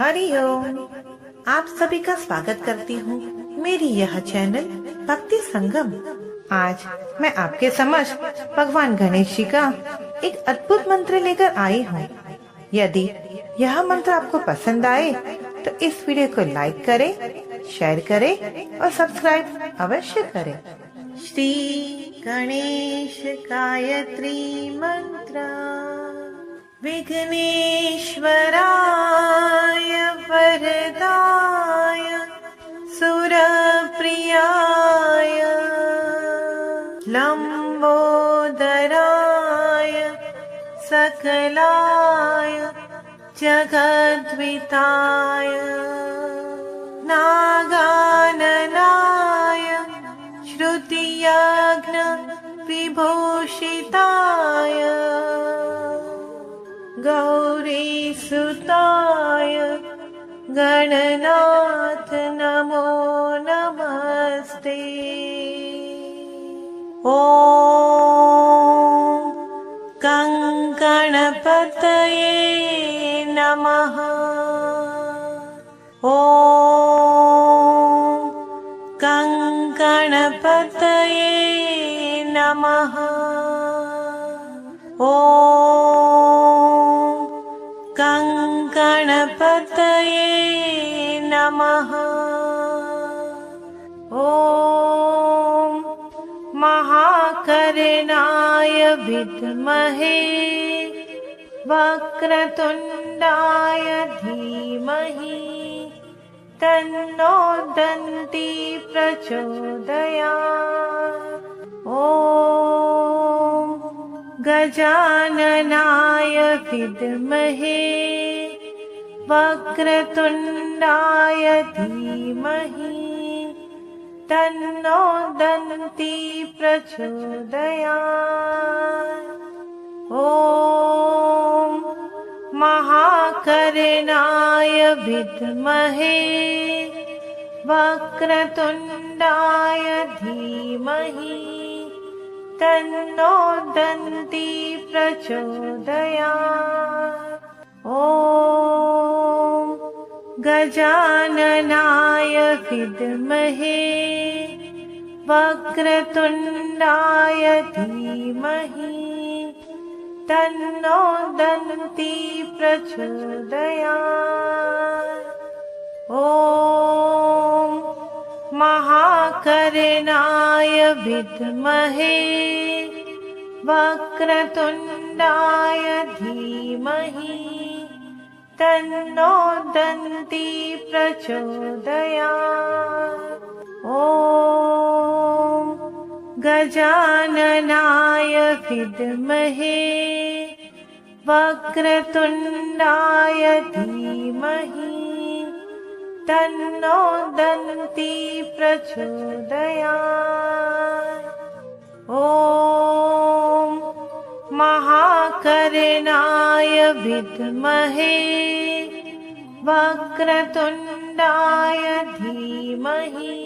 हरि ओम। आप सभी का स्वागत करती हूँ मेरी यह चैनल भक्ति संगम। आज मैं आपके समक्ष भगवान गणेश जी का एक अद्भुत मंत्र लेकर आई हूँ। यदि यह मंत्र आपको पसंद आए तो इस वीडियो को लाइक करें, शेयर करें और सब्सक्राइब अवश्य करें। श्री गणेश गायत्री मंत्र। विघ्नेश्वराय वरदाय सुरप्रियाय लंबोदराय सकलाय जगद्विताय नागाननाय श्रुतियज्ञ विभूषिताय गौरीसुताय गणनाथ नमो नमस्ते। ॐ गणपतये नमः। ॐ गणपतये नमः। गणपतये नमः। ॐ महाकर्णाय विद्महे वक्रतुण्डाय धीमहि तन्नो दन्ती प्रचोदयात्। ॐ गजाननाय विद्महे वक्रतुण्डाय धीमहि तन्नो दन्ती प्रचोदयात्। ॐ महाकर्णाय विद्महे वक्रतुण्डाय धीमहि तन्नो दन्ती प्रचोदयात्। ॐ गजाननाय विद्महे वक्रतुण्डाय धीमहि तन्नो दन्ती प्रचोदयात्। ॐ महाकर्णाय विद्महे वक्रतुण्डाय धीमहि तन्नो दन्ती प्रचोदयात्। ॐ गजाननाय विद्महे वक्रतुण्डाय धीमहि तन्नो दन्ती प्रचोदयात्। ॐ महाकर्णाय विद्महे वक्रतुण्डाय धीमहि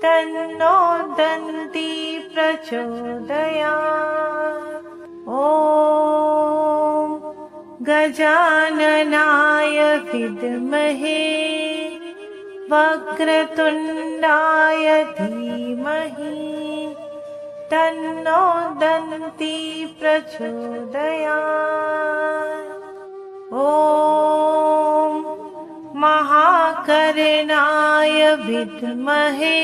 तन्नो दन्ती प्रचोदयात्। ॐ गजाननाय विद्महे वक्रतुण्डाय धीमहि तन्नो दन्ती प्रचोदयात्। ॐ महाकर्णाय विद्महे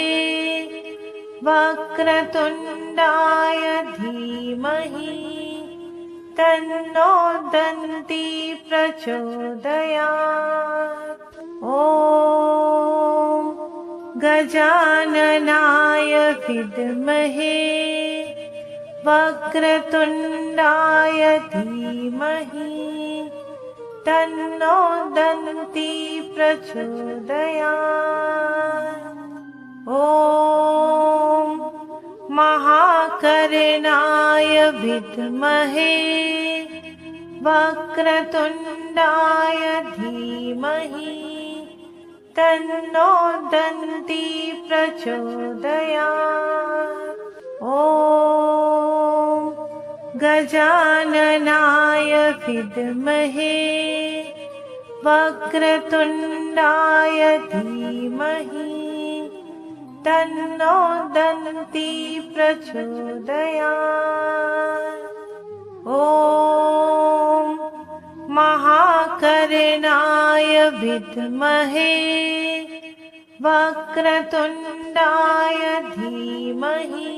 वक्रतुण्डाय धीमहि तन्नो दन्ती प्रचोदयात्। ॐ गजाननाय विद्महे वक्रतुण्डाय धीमहि तन्नो दन्ती प्रचोदयात्। ॐ महाकर्णाय विद्महे वक्रतुण्डाय धीमहि तन्नो दन्ती प्रचोदयात्। ॐ गजाननाय विद्महे वक्रतुण्डाय धीमहि तन्नो दन्ती प्रचोदयात्। ॐ महाकर्णाय विद्महे वक्रतुण्डाय धीमहि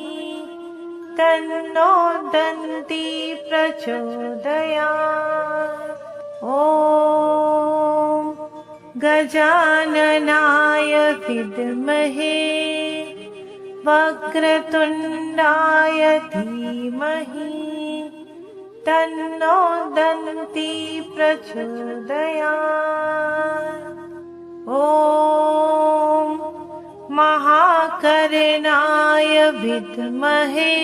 तन्नो दन्ती प्रचोदयात्। ॐ गजाननाय विद्महे वक्रतुण्डाय धीमहि तन्नो दन्ती प्रचोदयात्। ॐ महाकर्णाय विद्महे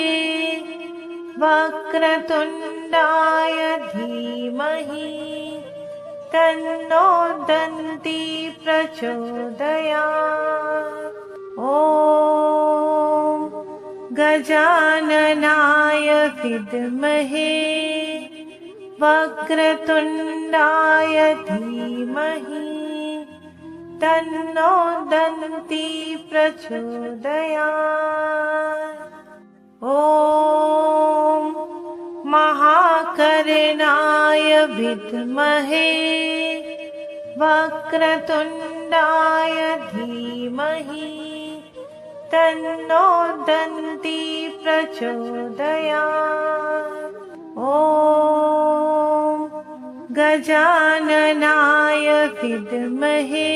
वक्रतुण्डाय धीमहि तन्नो दन्ती प्रचोदयात्। ॐ गजाननाय विद्महे वक्रतुण्डाय धीमहि तन्नो दन्ती प्रचोदयात्। ॐ महाकर्णाय विद्महे वक्रतुण्डाय धीमहि तन्नो दन्ती प्रचोदयात्। ॐ गजाननाय विद्महे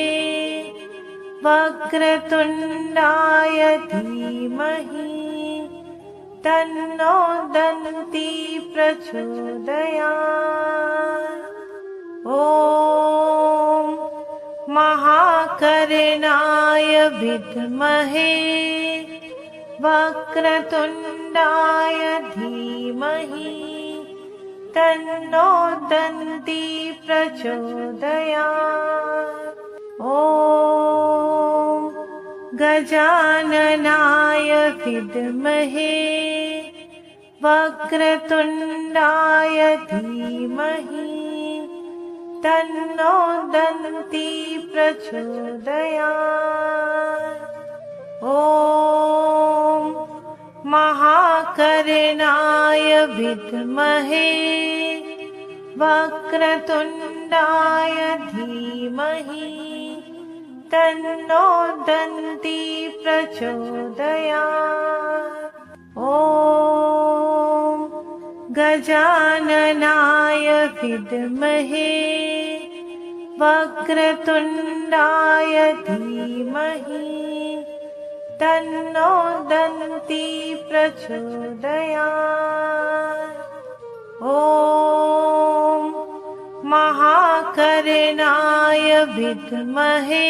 वक्रतुण्डाय धीमहि तन्नो दन्ती प्रचोदयात्। ॐ महाकर्णाय विद्महे वक्रतुण्डाय धीमहि तन्नो दन्ती प्रचोदयात्। ॐ गजाननाय विद्महे वक्रतुण्डाय धीमहि तन्नो दन्ती प्रचोदयात्। ॐ महाकर्णाय विद्महे वक्रतुण्डाय धीमहि तन्नो दन्ती प्रचोदयात्। ॐ गजाननाय विद्महे वक्रतुण्डाय धीमहि तन्नो दन्ती प्रचोदयात्। ॐ महाकर्णाय विद्महे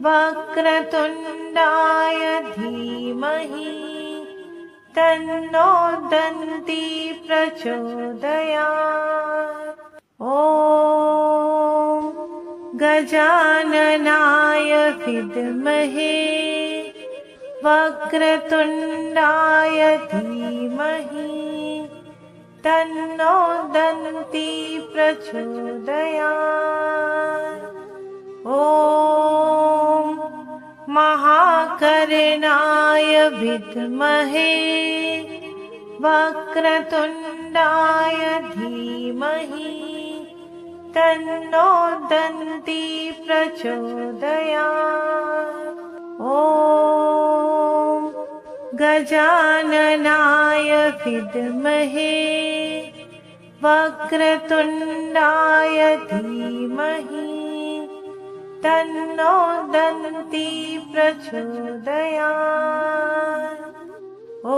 वक्रतुण्डाय धीमहि तन्नो दन्ती प्रचोदयात्। ॐ गजाननाय विद्महे वक्रतुण्डाय धीमहि तन्नो दन्ती प्रचोदयात्। ॐ महाकर्णाय विद्महे वक्रतुण्डाय धीमहि तन्नो दन्ती प्रचोदयात्। ॐ गजाननाय विद्महे वक्रतुण्डाय धीमहि तन्नो दन्ती प्रचोदयात्। ॐ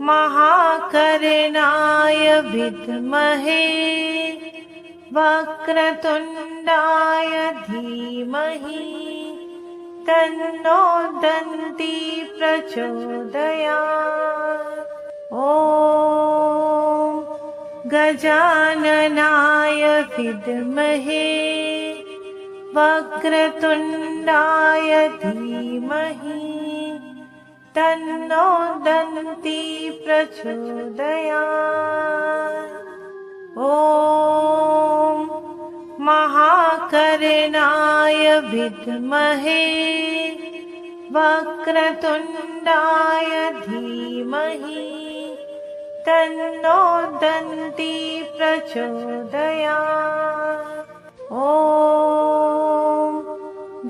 महाकर्णाय विद्महे वक्रतुण्डाय धीमहि तन्नो दन्ती प्रचोदयात्। ॐ गजाननाय विद्महे वक्रतुण्डाय धीमहि तन्नो दन्ती प्रचोदयात्। ॐ ॐ महाकर्णाय विद्महे वक्रतुण्डाय धीमहि तन्नो दन्ती प्रचोदयात्। ॐ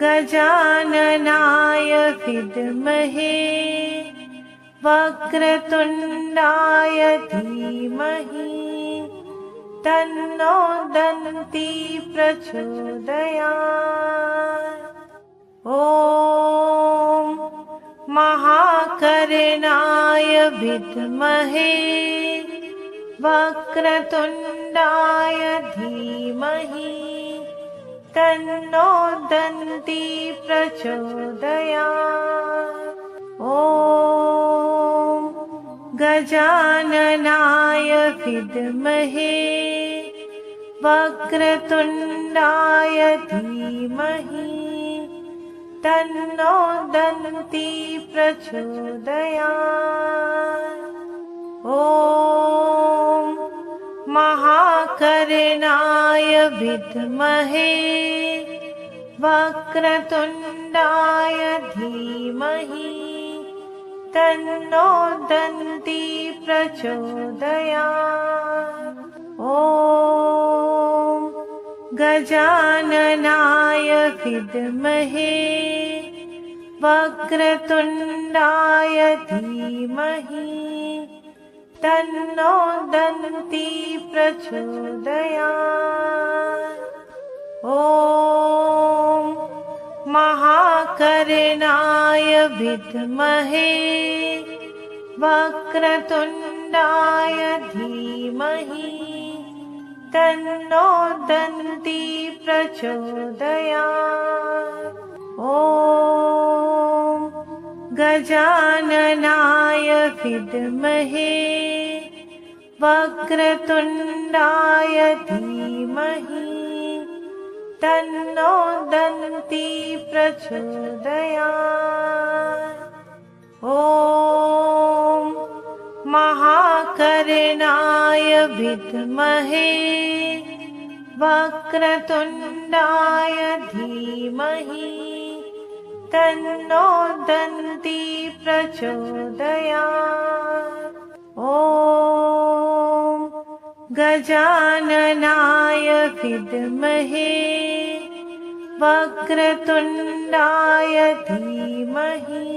गजाननाय विद्महे वक्रतुण्डाय धीमहि तन्नो दन्ती प्रचोदयात्। ॐ महाकर्णाय विद्महे वक्रतुण्डाय धीमहि तन्नो दन्ती प्रचोदयात्। ॐ गजाननाय विद्महे वक्रतुण्डाय धीमहि तन्नो दन्ती प्रचोदयात्। ॐ महाकर्णाय विद्महे वक्रतुण्डाय धीमहि तन्नो दन्ती प्रचोदयात्। ॐ गजाननाय विद्महे वक्रतुण्डाय धीमहि तन्नो दन्ती प्रचोदयात्। ॐ महाकर्णाय विद्महे वक्रतुण्डाय धीमहि तन्नो दन्ती प्रचोदयात्। ॐ गजाननाय विद्महे वक्रतुण्डाय धीमहि तन्नो दन्ती प्रचोदयात्। ॐ महाकर्णाय विद्महे वक्रतुण्डाय धीमहि तन्नो दन्ती प्रचोदयात्। ॐ गजाननाय विद्महे वक्रतुण्डाय धीमहि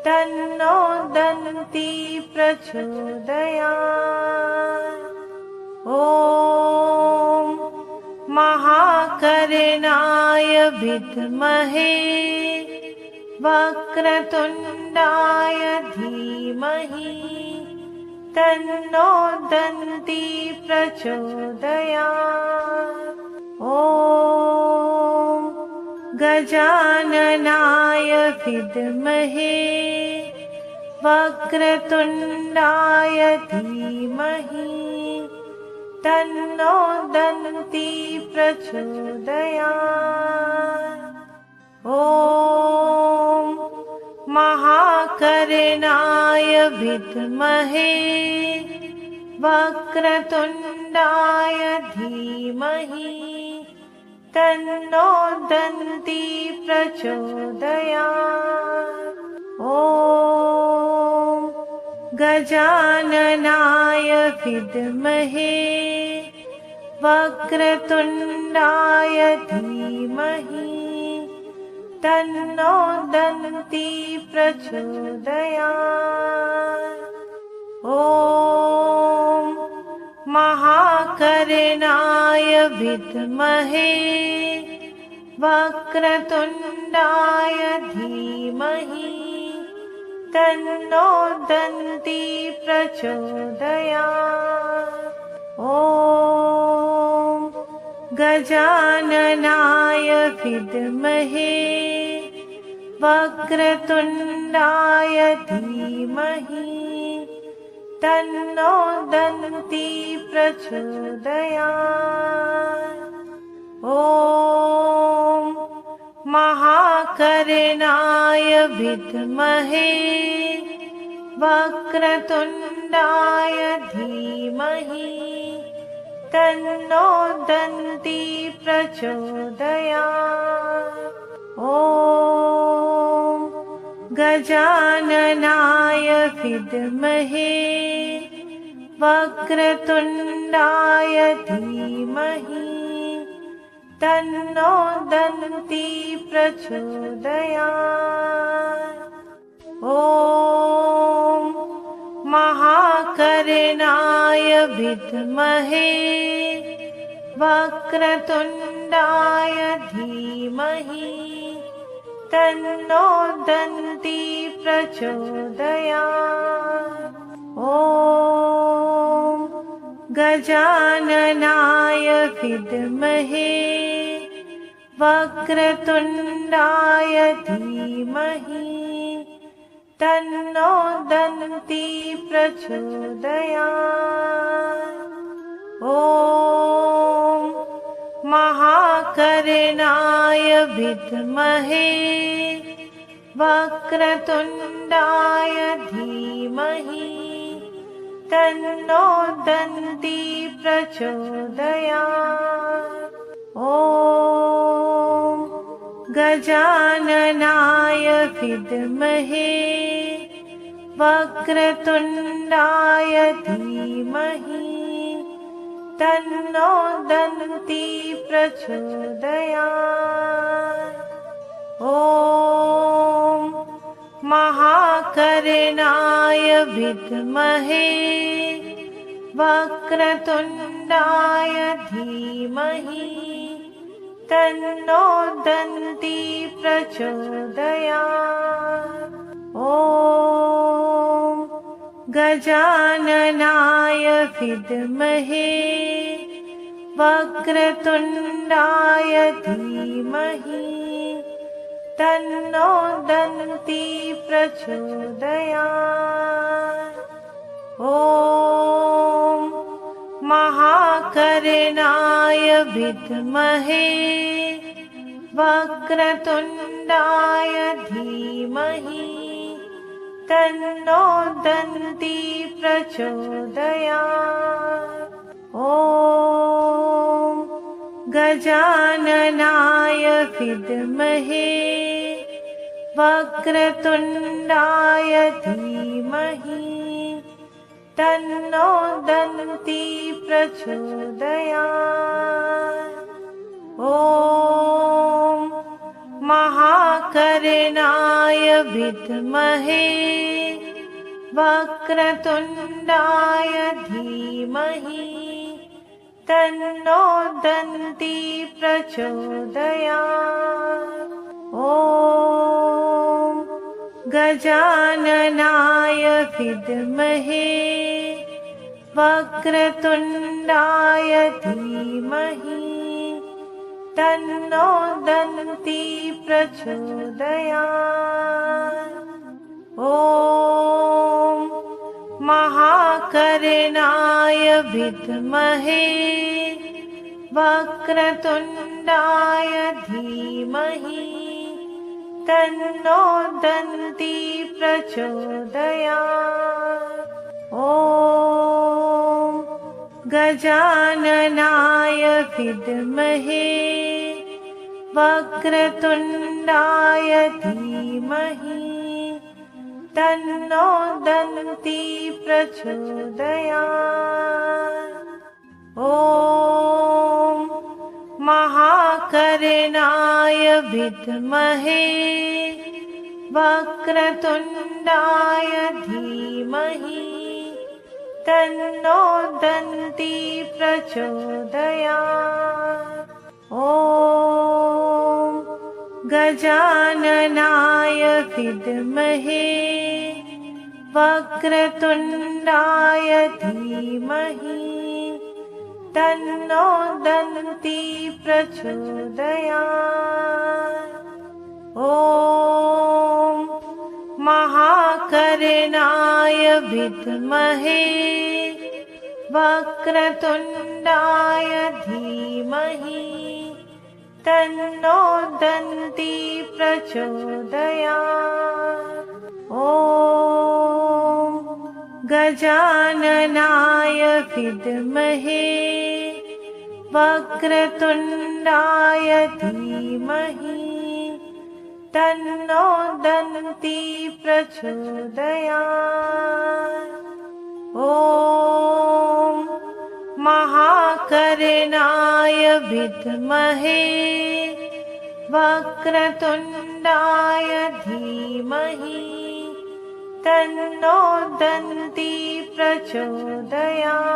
तन्नो दन्ती प्रचोदयात्। ॐ महाकर्णाय विद्महे वक्रतुण्डाय धीमहि तन्नो दन्ती प्रचोदयात्। ॐ गजाननाय विद्महे वक्रतुण्डाय धीमहि तन्नो दन्ती प्रचोदयात्। ॐ महाकर्णाय विद्महे वक्रतुण्डाय धीमहि तन्नो दन्ती प्रचोदयात्। ॐ गजाननाय विद्महे वक्रतुण्डाय धीमहि तन्नो दन्ती प्रचोदयात्। ॐ महाकर्णाय विद्महे वक्रतुण्डाय धीमहि तन्नो दन्ती प्रचोदयात्। ॐ गजाननाय विद्महे वक्रतुण्डाय धीमहि तन्नो दन्ती प्रचोदयात्। ॐ महाकर्णाय विद्महे वक्रतुण्डाय धीमहि तन्नो दन्ती प्रचोदयात्। ॐ गजाननाय विद्महे वक्रतुण्डाय धीमहि तन्नो दन्ती प्रचोदयात्। ॐ महाकर्णाय विद्महे वक्रतुण्डाय धीमहि तन्नो दन्ती प्रचोदयात्। ॐ गजाननाय विद्महे वक्रतुण्डाय धीमहि तन्नो दन्ती प्रचोदयात्। ॐ महाकर्णाय विद्महे वक्रतुण्डाय धीमहि तन्नो दन्ती प्रचोदयात्। ॐ गजाननाय विद्महे वक्रतुण्डाय धीमहि तन्नो दन्ती प्रचोदयात्। ॐ महाकर्णाय विद्महे वक्रतुण्डाय धीमहि तन्नो दन्ती प्रचोदयात्। ॐ गजाननाय विद्महे वक्रतुण्डाय धीमहि तन्नो दन्ती प्रचोदयात्। ॐ महाकर्णाय विद्महे वक्रतुण्डाय धीमहि तन्नो दन्ती प्रचोदयात्। ॐ गजाननाय विद्महे वक्रतुण्डाय धीमहि तन्नो दन्ती प्रचोदयात्। ॐ महाकर्णाय विद्महे वक्रतुण्डाय धीमहि तन्नो दन्ती प्रचोदयात्। ॐ गजाननाय विद्महे वक्रतुण्डाय धीमहि तन्नो दन्ती प्रचोदयात्। ॐ महाकर्णाय विद्महे वक्रतुण्डाय धीमहि तन्नो दन्ती प्रचोदयात्। ॐ गजाननाय विद्महे वक्रतुण्डाय धीमहि तन्नो दन्ती प्रचोदयात्। ॐ महाकर्णाय विद्महे वक्रतुण्डाय धीमहि तन्नो दन्ती प्रचोदयात्। ॐ गजाननाय विद्महे वक्रतुण्डाय धीमहि तन्नो दन्ती प्रचोदयात्। ॐ महाकर्णाय विद्महे वक्रतुण्डाय धीमहि तन्नो दन्ती प्रचोदयात्। ॐ गजाननाय विद्महे वक्रतुण्डाय धीमहि तन्नो दन्ती प्रचोदयात्। ॐ महाकर्णाय विद्महे वक्रतुण्डाय धीमहि तन्नो दन्ती प्रचोदयात्।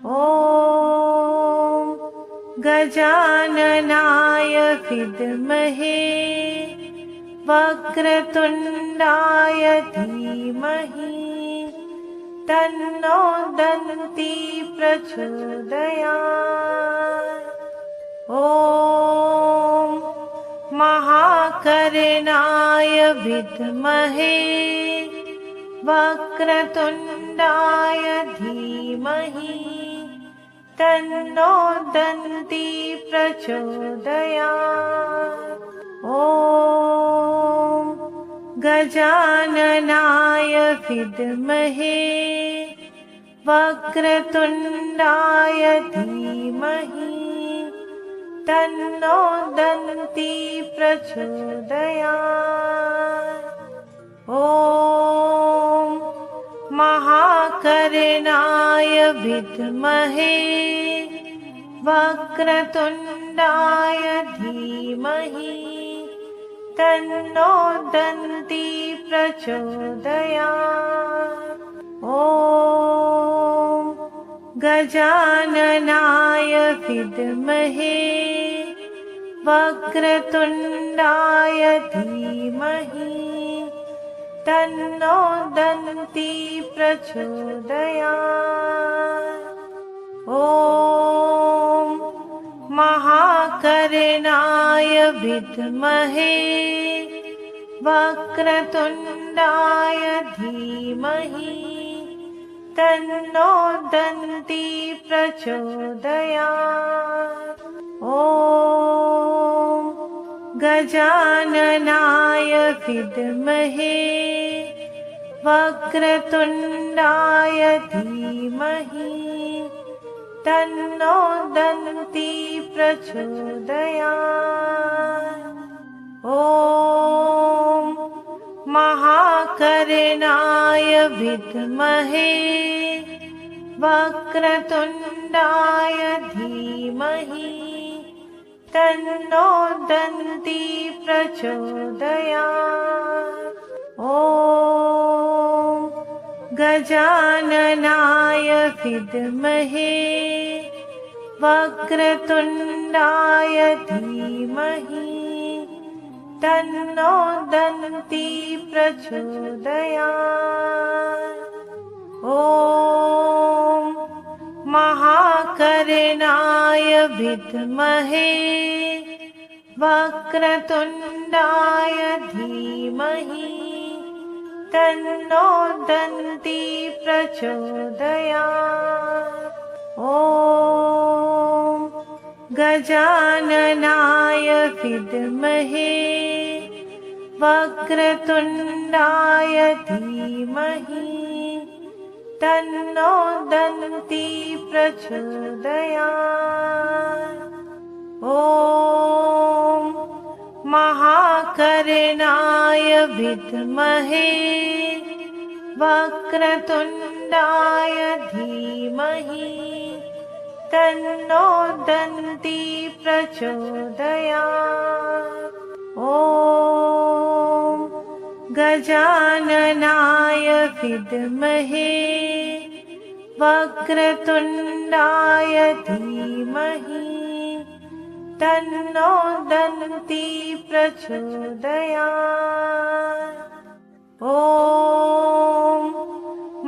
ॐ गजाननाय विद्महे वक्रतुण्डाय धीमहि तन्नो दन्ती प्रचोदयात्। ॐ महाकर्णाय विद्महे वक्रतुण्डाय धीमहि तन्नो दन्ती प्रचोदयात्। ॐ गजाननाय विद्महे वक्रतुण्डाय धीमहि तन्नो दन्ती प्रचोदयात्। ॐ महाकर्णाय विद्महे वक्रतुण्डाय धीमहि तन्नो दन्ती प्रचोदयात्। ॐ गजाननाय विद्महे वक्रतुण्डाय धीमहि तन्नो दन्ती प्रचोदयात्। ॐ महाकर्णाय विद्महे वक्रतुण्डाय धीमहि तन्नो दन्ती प्रचोदयात्। ॐ गजाननाय विद्महे वक्रतुण्डाय धीमहि तन्नो दन्ती प्रचोदयात्। ॐ महाकर्णाय विद्महे वक्रतुण्डाय धीमहि तन्नो दन्ती प्रचोदयात्। ॐ गजाननाय विद्महे वक्रतुण्डाय धीमहि तन्नो दन्ती प्रचोदयात्। ॐ महाकर्णाय विद्महे वक्रतुण्डाय धीमहि तन्नो दन्ती प्रचोदयात्। ॐ गजाननाय विद्महे वक्रतुण्डाय धीमहि तन्नो दन्ती प्रचोदयात्। ॐ महाकर्णाय विद्महे वक्रतुण्डाय धीमहि तन्नो दन्ती प्रचोदयात्। ॐ गजाननाय विद्महे वक्रतुण्डाय धीमहि तन्नो दन्ती प्रचोदयात्। ॐ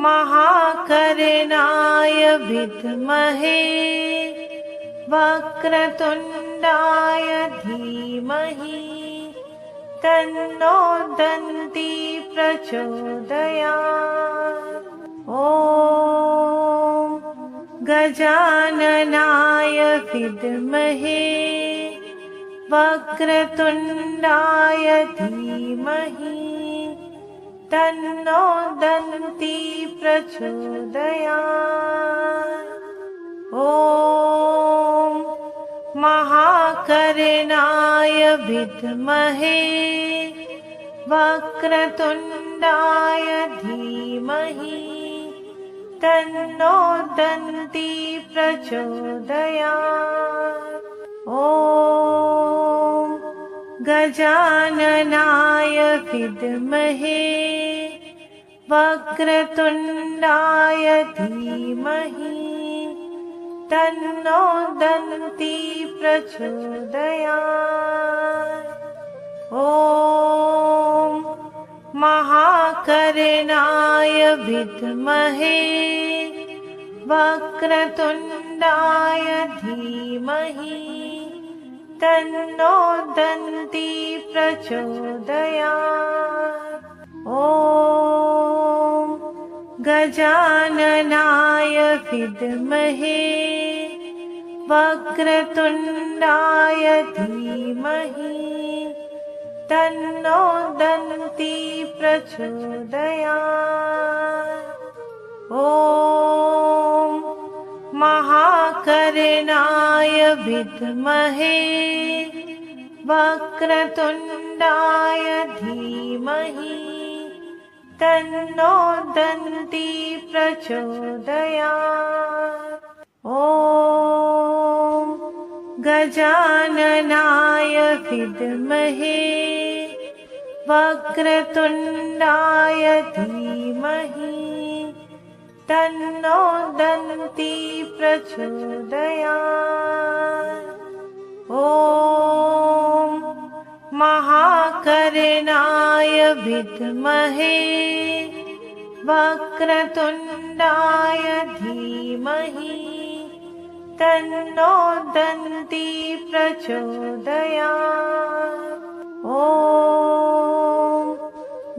महाकर्णाय विद्महे वक्रतुण्डाय धीमहि तन्नो दन्ती प्रचोदयात्। ॐ गजाननाय विद्महे वक्रतुण्डाय धीमहि तन्नो दन्ती प्रचोदयात्। ॐ ॐ महाकर्णाय विद्महे वक्रतुण्डाय धीमहि तन्नो दन्ती प्रचोदयात्। ॐ गजाननाय विद्महे वक्रतुण्डाय धीमहि तन्नो दन्ती प्रचोदयात्। ॐ महाकर्णाय विद्महे वक्रतुण्डाय धीमहि तन्नो दन्ती प्रचोदयात्। ॐ गजाननाय विद्महे वक्रतुण्डाय धीमहि तन्नो दन्ती प्रचोदयात्। ॐ महाकर्णाय विद्महे वक्रतुण्डाय धीमहि तन्नो दन्ती प्रचोदयात्। ॐ गजाननाय विद्महे वक्रतुण्डाय धीमहि तन्नो दन्ती प्रचोदयात्। ॐ महाकर्णाय विद्महे वक्रतुण्डाय धीमहि तन्नो दन्ती प्रचोदयात्। ॐ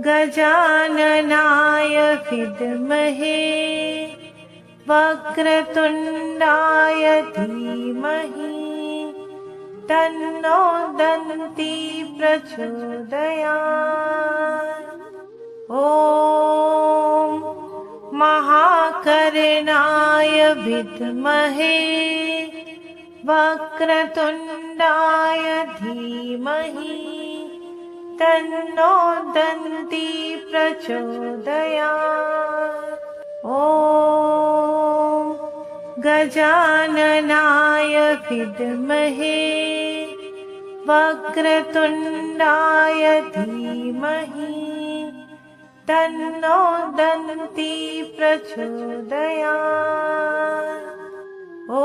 गजाननाय विद्महे वक्रतुण्डाय धीमहि तन्नो दन्ती प्रचोदयात्। ॐ महाकर्णाय विद्महे वक्रतुण्डाय धीमहि तन्नो दन्ती प्रचोदयात्। ॐ गजाननाय विद्महे वक्रतुण्डाय धीमहि तन्नो दन्ती प्रचोदयात्। ॐ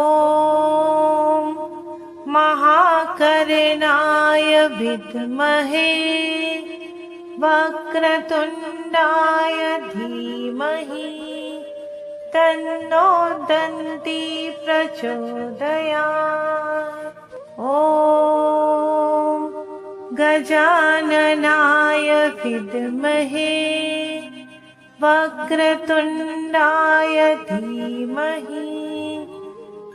महाकर्णाय विद्महे वक्रतुण्डाय धीमहि तन्नो दन्ती प्रचोदयात्। ॐ गजाननाय विद्महे वक्रतुण्डाय धीमहि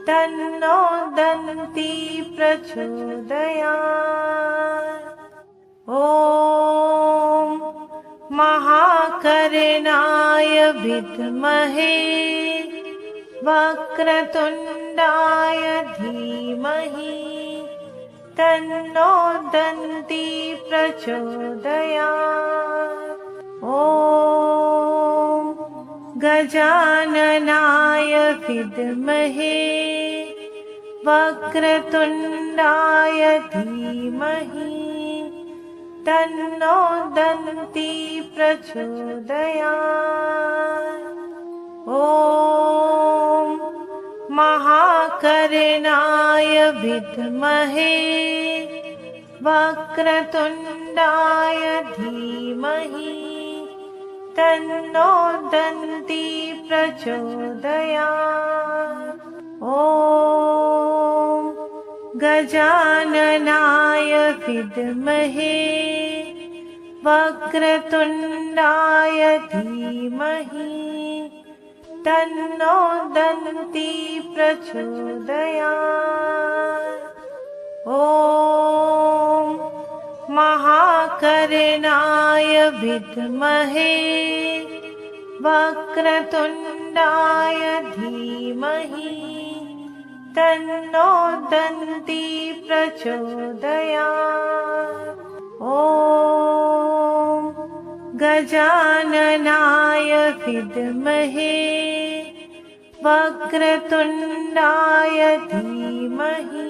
तन्नो दन्ती प्रचोदयात्। ॐ महाकर्णाय विद्महे वक्रतुण्डाय धीमहि तन्नो दन्ती प्रचोदयात्। ॐ गजाननाय विद्महे वक्रतुण्डाय धीमहि तन्नो दन्ती प्रचोदयात्। ॐ महाकर्णाय विद्महे वक्रतुण्डाय धीमहि तन्नो दन्ती प्रचोदयात्। ॐ गजाननाय विद्महे वक्रतुण्डाय धीमहि तन्नो दन्ती प्रचोदयात्। ॐ महाकर्णाय विद्महे वक्रतुण्डाय धीमहि तन्नो दन्ती प्रचोदयात्। ॐ गजाननाय विद्महे वक्रतुण्डाय धीमहि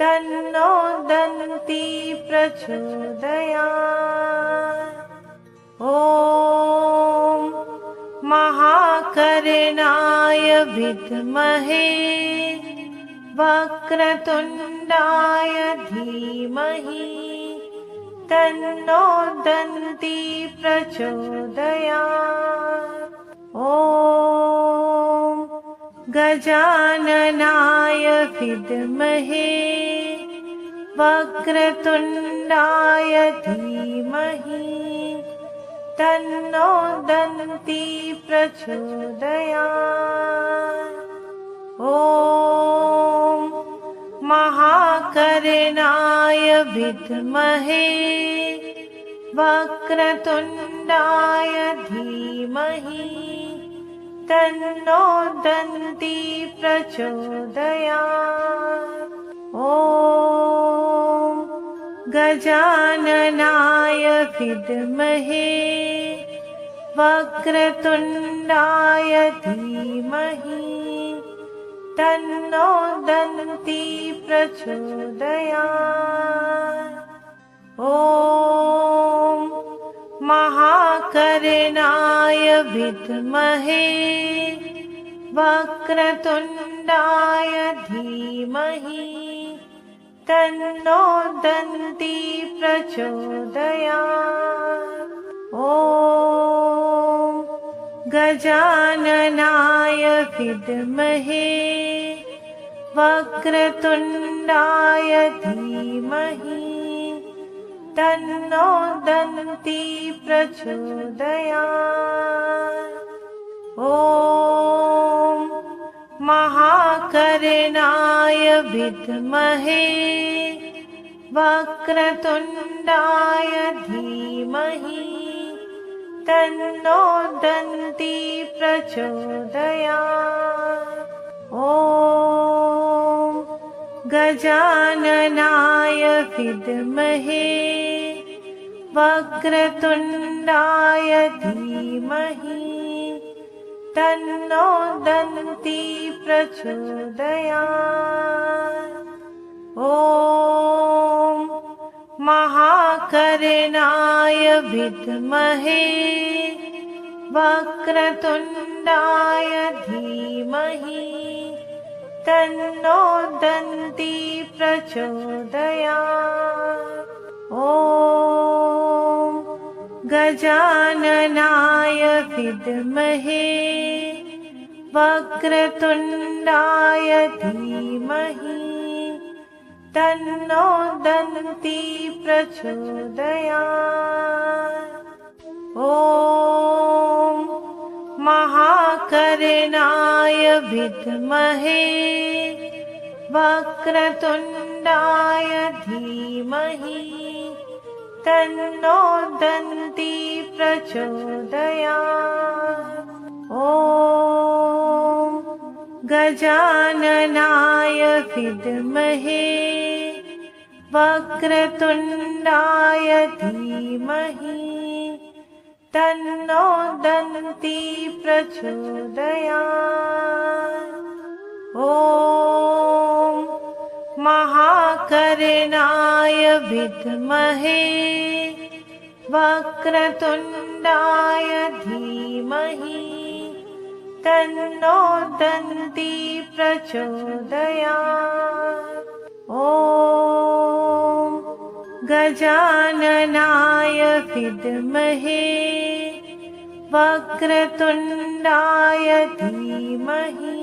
तन्नो दन्ती प्रचोदयात्। ॐ महाकर्णाय विद्महे वक्रतुण्डाय धीमहि तन्नो दन्ती प्रचोदयात्। ॐ गजाननाय विद्महे वक्रतुण्डाय धीमहि तन्नो दन्ती प्रचोदयात्। ॐ महाकर्णाय विद्महे वक्रतुण्डाय धीमहि तन्नो दन्ती प्रचोदयात्। ॐ गजाननाय विद्महे वक्रतुण्डाय धीमहि तन्नो दन्ती प्रचोदयात्। ॐ महाकर्णाय विद्महे वक्रतुण्डाय धीमहि तन्नो दन्ती प्रचोदयात्। ॐ गजाननाय विद्महे वक्रतुण्डाय धीमहि तन्नो दन्ती प्रचोदयात्। ॐ महाकर्णाय विद्महे वक्रतुण्डाय धीमहि तन्नो दन्ती प्रचोदयात्। ॐ गजाननाय विद्महे वक्रतुण्डाय धीमहि तन्नो दन्ती प्रचोदयात्। ॐ महाकर्णाय विद्महे वक्रतुण्डाय धीमहि तन्नो दन्ती प्रचोदयात्। ॐ गजाननाय विद्महे वक्रतुण्डाय धीमहि तन्नो दन्ती प्रचोदयात्। ॐ महाकर्णाय विद्महे वक्रतुण्डाय धीमहि तन्नो दन्ती प्रचोदयात्। ॐ गजाननाय विद्महे वक्रतुण्डाय धीमहि तन्नो दन्ती प्रचोदयात्। ॐ महाकर्णाय विद्महे वक्रतुण्डाय धीमहि तन्नो दन्ती प्रचोदयात्। ॐ गजाननाय विद्महे वक्रतुण्डाय धीमहि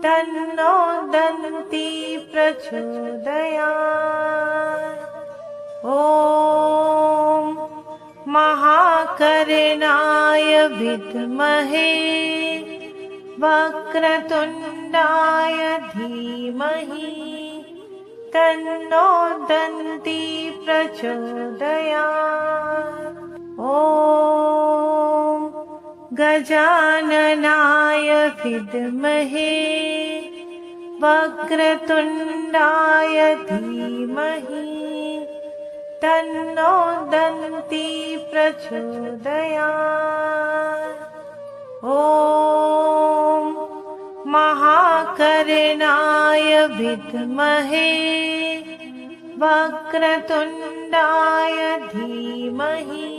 तन्नो दन्ती प्रचोदयात्। ॐ महाकर्णाय विद्महे वक्रतुण्डाय धीमहि तन्नो दन्ती प्रचोदयात्। ॐ गजाननाय विद्महे वक्रतुण्डाय धीमहि तन्नो दन्ती प्रचोदयात्। ॐ महाकर्णाय विद्महे वक्रतुण्डाय धीमहि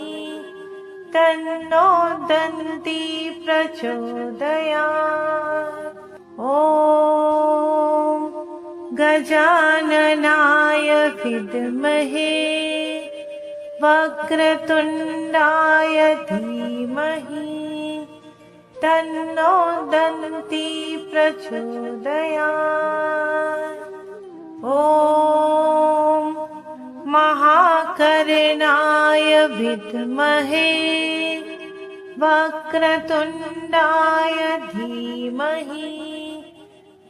तन्नो दन्ती प्रचोदयात्। ॐ गजाननाय विद्महे वक्रतुण्डाय धीमहि तन्नो दन्ती प्रचोदयात्। ॐ महाकर्णाय विद्महे वक्रतुण्डाय धीमहि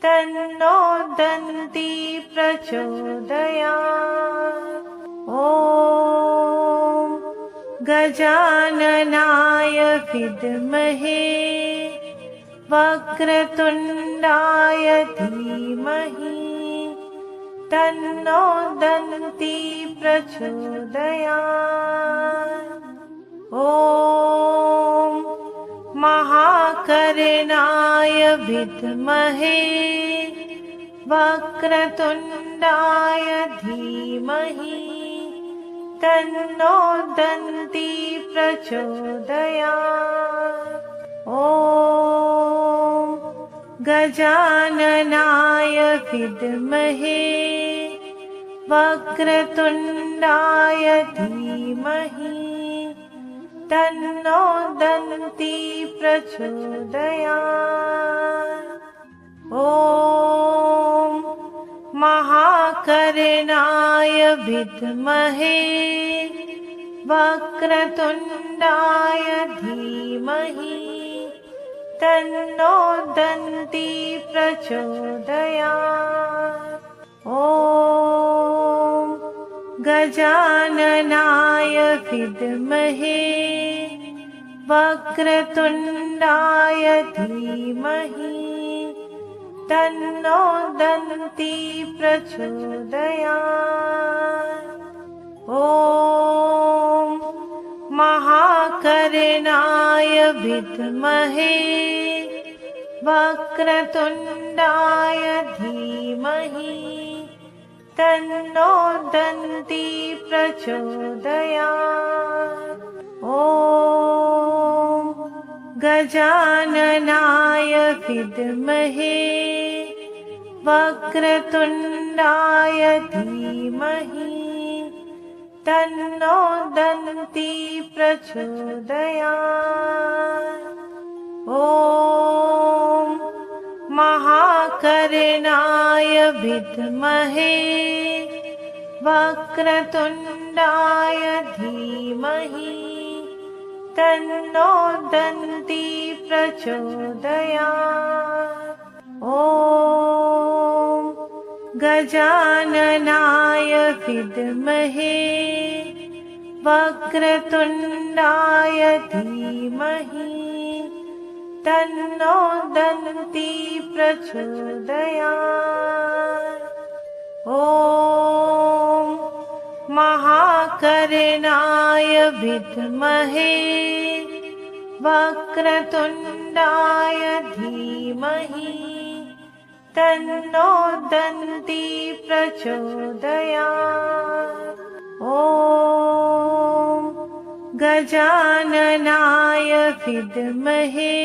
तन्नो दन्ती प्रचोदयात्। ॐ गजाननाय विद्महे वक्रतुण्डाय धीमहि तन्नो दन्ती प्रचोदयात्। ॐ महाकर्णाय विद्महे वक्रतुण्डाय धीमहि तन्नो दन्ती प्रचोदयात्। ॐ गजाननाय विद्महे वक्रतुण्डाय धीमहि तन्नो दन्ती प्रचोदयात्। ॐ महाकर्णाय विद्महे वक्रतुण्डाय धीमहि तन्नो दन्ती प्रचोदयात्। ॐ गजाननाय विद्महे वक्रतुण्डाय धीमहि तन्नो दन्ती प्रचोदयात्। ॐ महाकर्णाय विद्महे वक्रतुण्डाय धीमहि तन्नो दन्ती प्रचोदयात्। ॐ गजाननाय विद्महे वक्रतुण्डाय धीमहि तन्नो दन्ती प्रचोदयात्। ॐ महाकर्णाय विद्महे वक्रतुण्डाय धीमहि तन्नो दन्ती प्रचोदयात्। ॐ गजाननाय विद्महे वक्रतुण्डाय धीमहि तन्नो दन्ती प्रचोदयात्। ॐ महाकर्णाय विद्महे वक्रतुण्डाय धीमहि तन्नो दन्ती प्रचोदयात्। ॐ गजाननाय विद्महे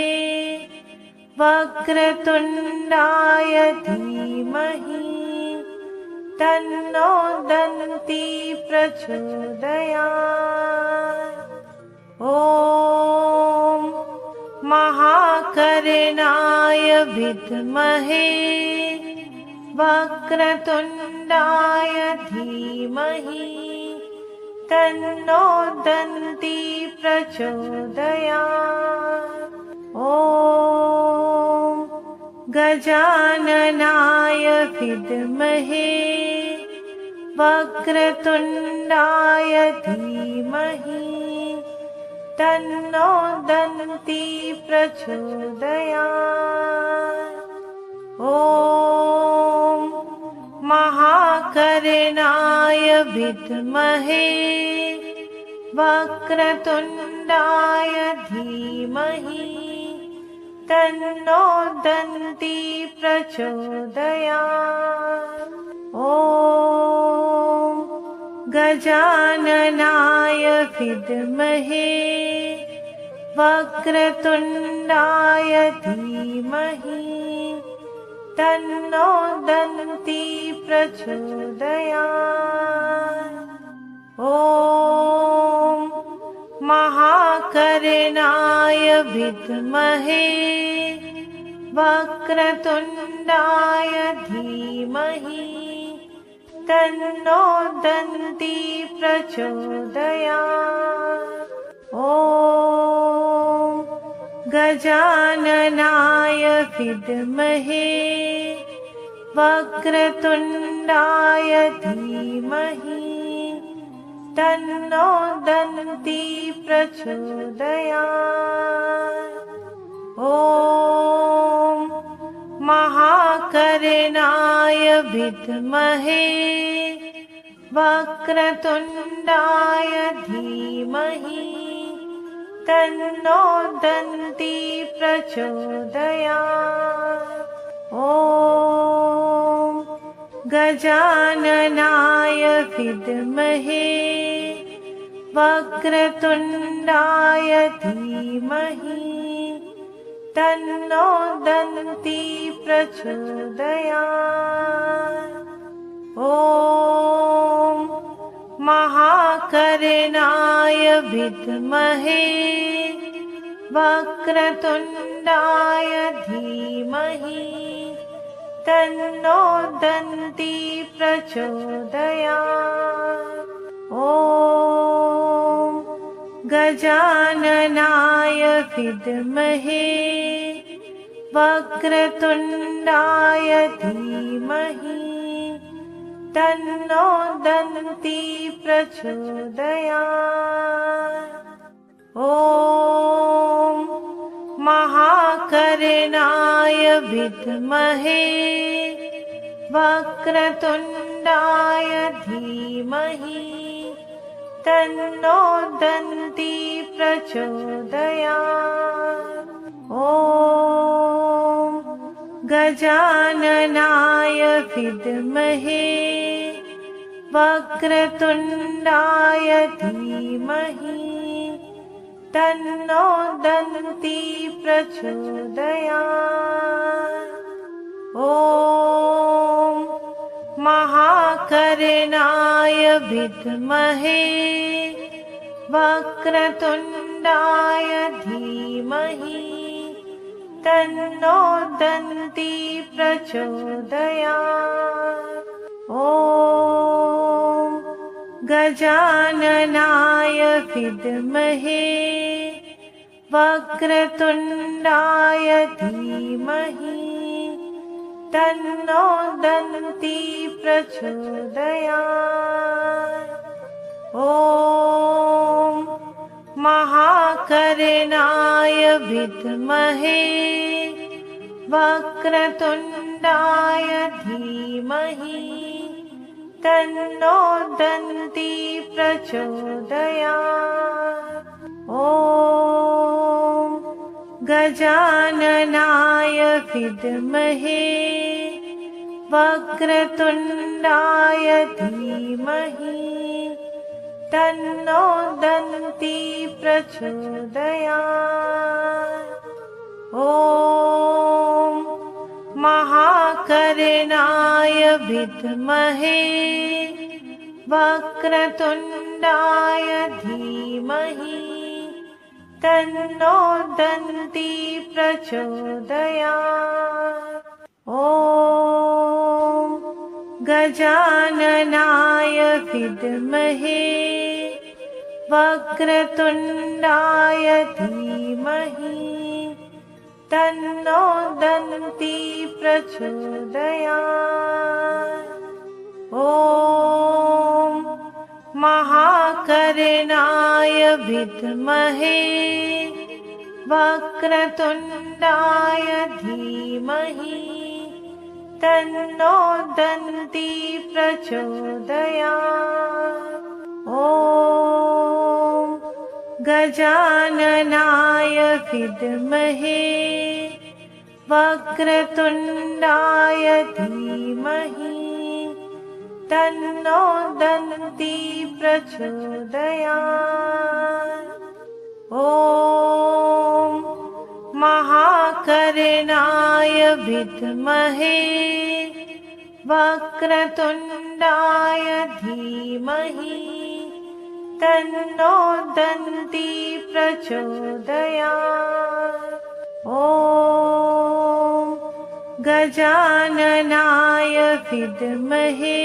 वक्रतुण्डाय धीमहि तन्नो दन्ती प्रचोदयात्। ॐ महाकर्णाय विद्महे वक्रतुण्डाय धीमहि तन्नो दन्ती प्रचोदयात्। ॐ गजाननाय विद्महे वक्रतुण्डाय धीमहि तन्नो दन्ती प्रचोदयात्। ॐ ॐ महाकर्णाय विद्महे वक्रतुण्डाय धीमहि तन्नो दन्ती प्रचोदयात्। ॐ गजाननाय विद्महे वक्रतुण्डाय धीमहि तन्नो दन्ती प्रचोदयात्। ॐ महाकर्णाय विद्महे वक्रतुण्डाय धीमहि तन्नो दन्ती प्रचोदयात्। ॐ गजाननाय विद्महे वक्रतुण्डाय धीमहि तन्नो दन्ती प्रचोदयात्। ॐ महाकर्णाय विद्महे वक्रतुण्डाय धीमहि तन्नो दन्ती प्रचोदयात्। ॐ गजाननाय विद्महे वक्रतुण्डाय धीमहि तन्नो दन्ती प्रचोदयात्। ॐ महाकर्णाय विद्महे वक्रतुण्डाय धीमहि तन्नो दन्ती प्रचोदयात्। ॐ गजाननाय विद्महे वक्रतुण्डाय धीमहि तन्नो दन्ती प्रचोदयात्। ॐ महाकर्णाय विद्महे वक्रतुण्डाय धीमहि तन्नो दन्ती प्रचोदयात्। ॐ गजाननाय विद्महे वक्रतुण्डाय धीमहि तन्नो दन्ती प्रचोदयात्। ॐ महाकर्णाय विद्महे वक्रतुण्डाय धीमहि तन्नो दन्ती प्रचोदयात्। ॐ गजाननाय विद्महे वक्रतुण्डाय धीमहि तन्नो दन्ती प्रचोदयात्। ॐ महाकर्णाय विद्महे वक्रतुण्डाय धीमहि तन्नो दन्ती प्रचोदयात्। ॐ गजाननाय विद्महे वक्रतुण्डाय धीमहि तन्नो दन्ती प्रचोदयात्। ॐ महाकर्णाय विद्महे वक्रतुण्डाय धीमहि तन्नो दन्ती प्रचोदयात्। ॐ गजाननाय विद्महे वक्रतुण्डाय धीमहि तन्नो दन्ती प्रचोदयात्। ॐ महाकर्णाय विद्महे वक्रतुण्डाय धीमहि तन्नो दन्ती प्रचोदयात्। ॐ गजाननाय विद्महे वक्रतुण्डाय धीमहि तन्नो दन्ती प्रचोदयात्। ॐ महाकर्णाय विद्महे वक्रतुण्डाय धीमहि तन्नो दन्ती प्रचोदयात्। ॐ गजाननाय विद्महे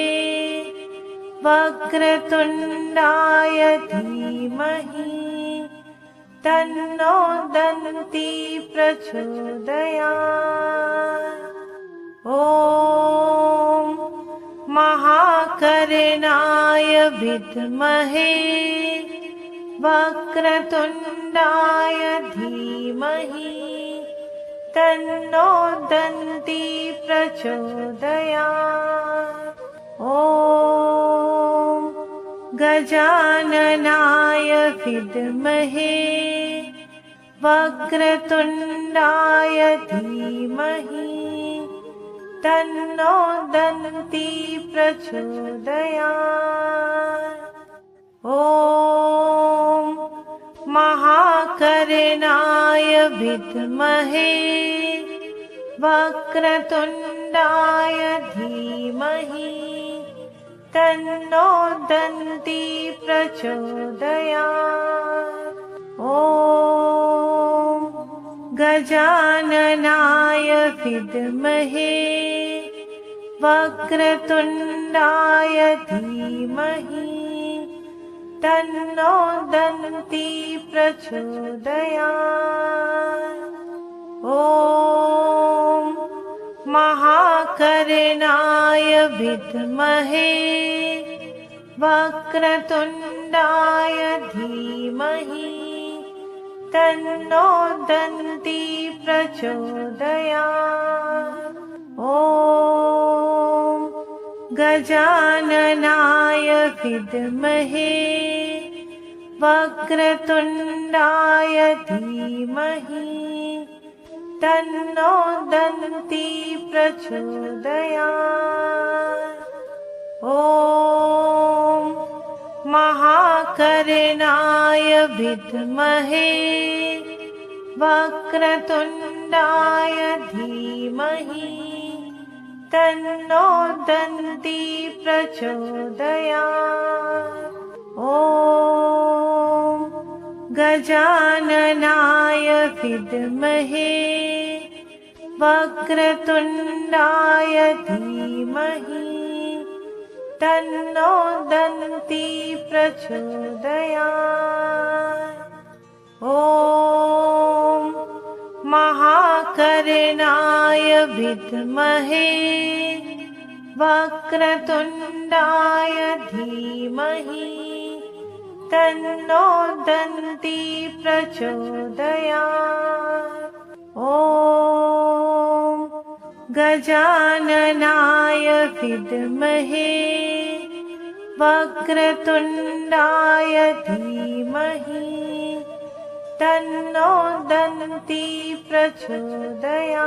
वक्रतुण्डाय धीमहि तन्नो दन्ती प्रचोदयात्। ॐ महाकर्णाय विद्महे वक्रतुण्डाय धीमहि तन्नो दन्ती प्रचोदयात्। ॐ गजाननाय विद्महे वक्रतुण्डाय धीमहि तन्नो दन्ती प्रचोदयात्। ॐ महाकर्णाय विद्महे वक्रतुण्डाय धीमहि तन्नो दन्ती प्रचोदयात्। ॐ गजाननाय विद्महे वक्रतुण्डाय धीमहि तन्नो दन्ती प्रचोदयात्। ॐ महाकर्णाय विद्महे वक्रतुण्डाय धीमहि तन्नो दन्ती प्रचोदयात्। ॐ गजाननाय विद्महे वक्रतुण्डाय धीमहि तन्नो दन्ती प्रचोदयात्। ॐ महाकर्णाय विद्महे वक्रतुण्डाय धीमहि तन्नो दन्ती प्रचोदयात्। ॐ गजाननाय विद्महे वक्रतुण्डाय धीमहि तन्नो दन्ती प्रचोदयात्। ॐ महाकर्णाय विद्महे वक्रतुण्डाय धीमहि तन्नो दन्ती प्रचोदयात्। ॐ गजाननाय विद्महे वक्रतुण्डाय धीमहि तन्नो दन्ती प्रचोदयात्।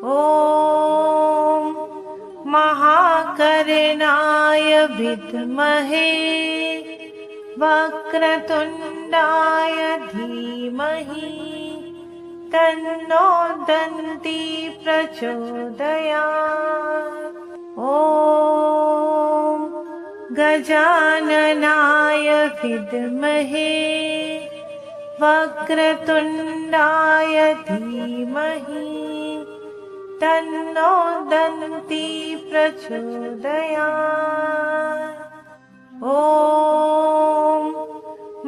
ॐ महाकर्णाय विद्महे वक्रतुण्डाय धीमहि तन्नो दन्ती प्रचोदयात्। ॐ गजाननाय विद्महे वक्रतुण्डाय धीमहि तन्नो दन्ती प्रचोदयात्। ॐ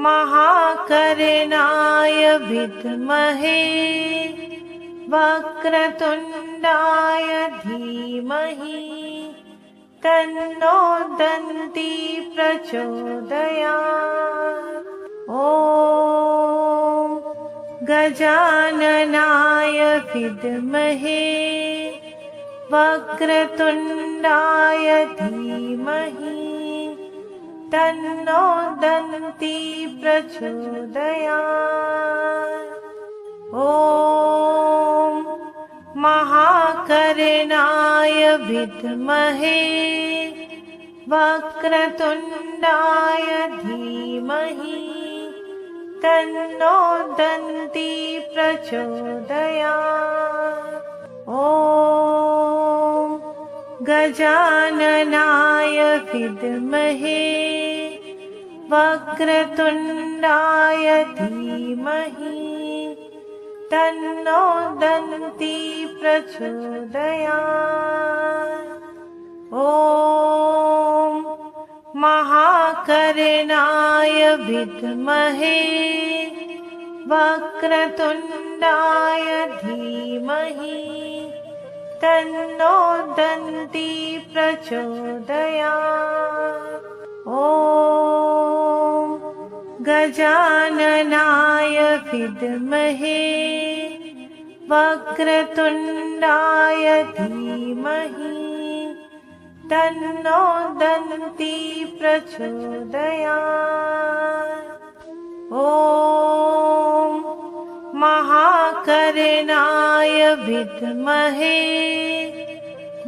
महाकर्णाय विद्महे वक्रतुण्डाय धीमहि तन्नो दन्ती प्रचोदयात्। ॐ गजाननाय विद्महे वक्रतुण्डाय धीमहि तन्नो दन्ती प्रचोदयात्। ॐ महाकर्णाय विद्महे वक्रतुण्डाय धीमहि तन्नो दन्ती प्रचोदयात्। ॐ गजाननाय विद्महे वक्रतुण्डाय धीमहि तन्नो दन्ती प्रचोदयात्। ॐ महाकर्णाय विद्महे वक्रतुण्डाय धीमहि तन्नो दन्ती प्रचोदयात्। ॐ गजाननाय विद्महे वक्रतुण्डाय धीमहि तन्नो दन्ती प्रचोदयात्। ॐ महाकर्णाय विद्महे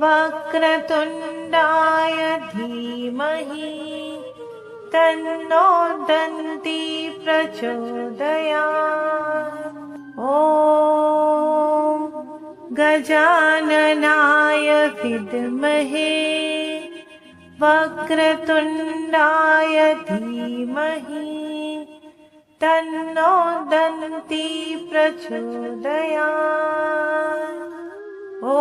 वक्रतुण्डाय धीमहि तन्नो दन्ती प्रचोदयात्। ॐ गजाननाय विद्महे वक्रतुण्डाय धीमहि तन्नो दन्ती प्रचोदयात्। ॐ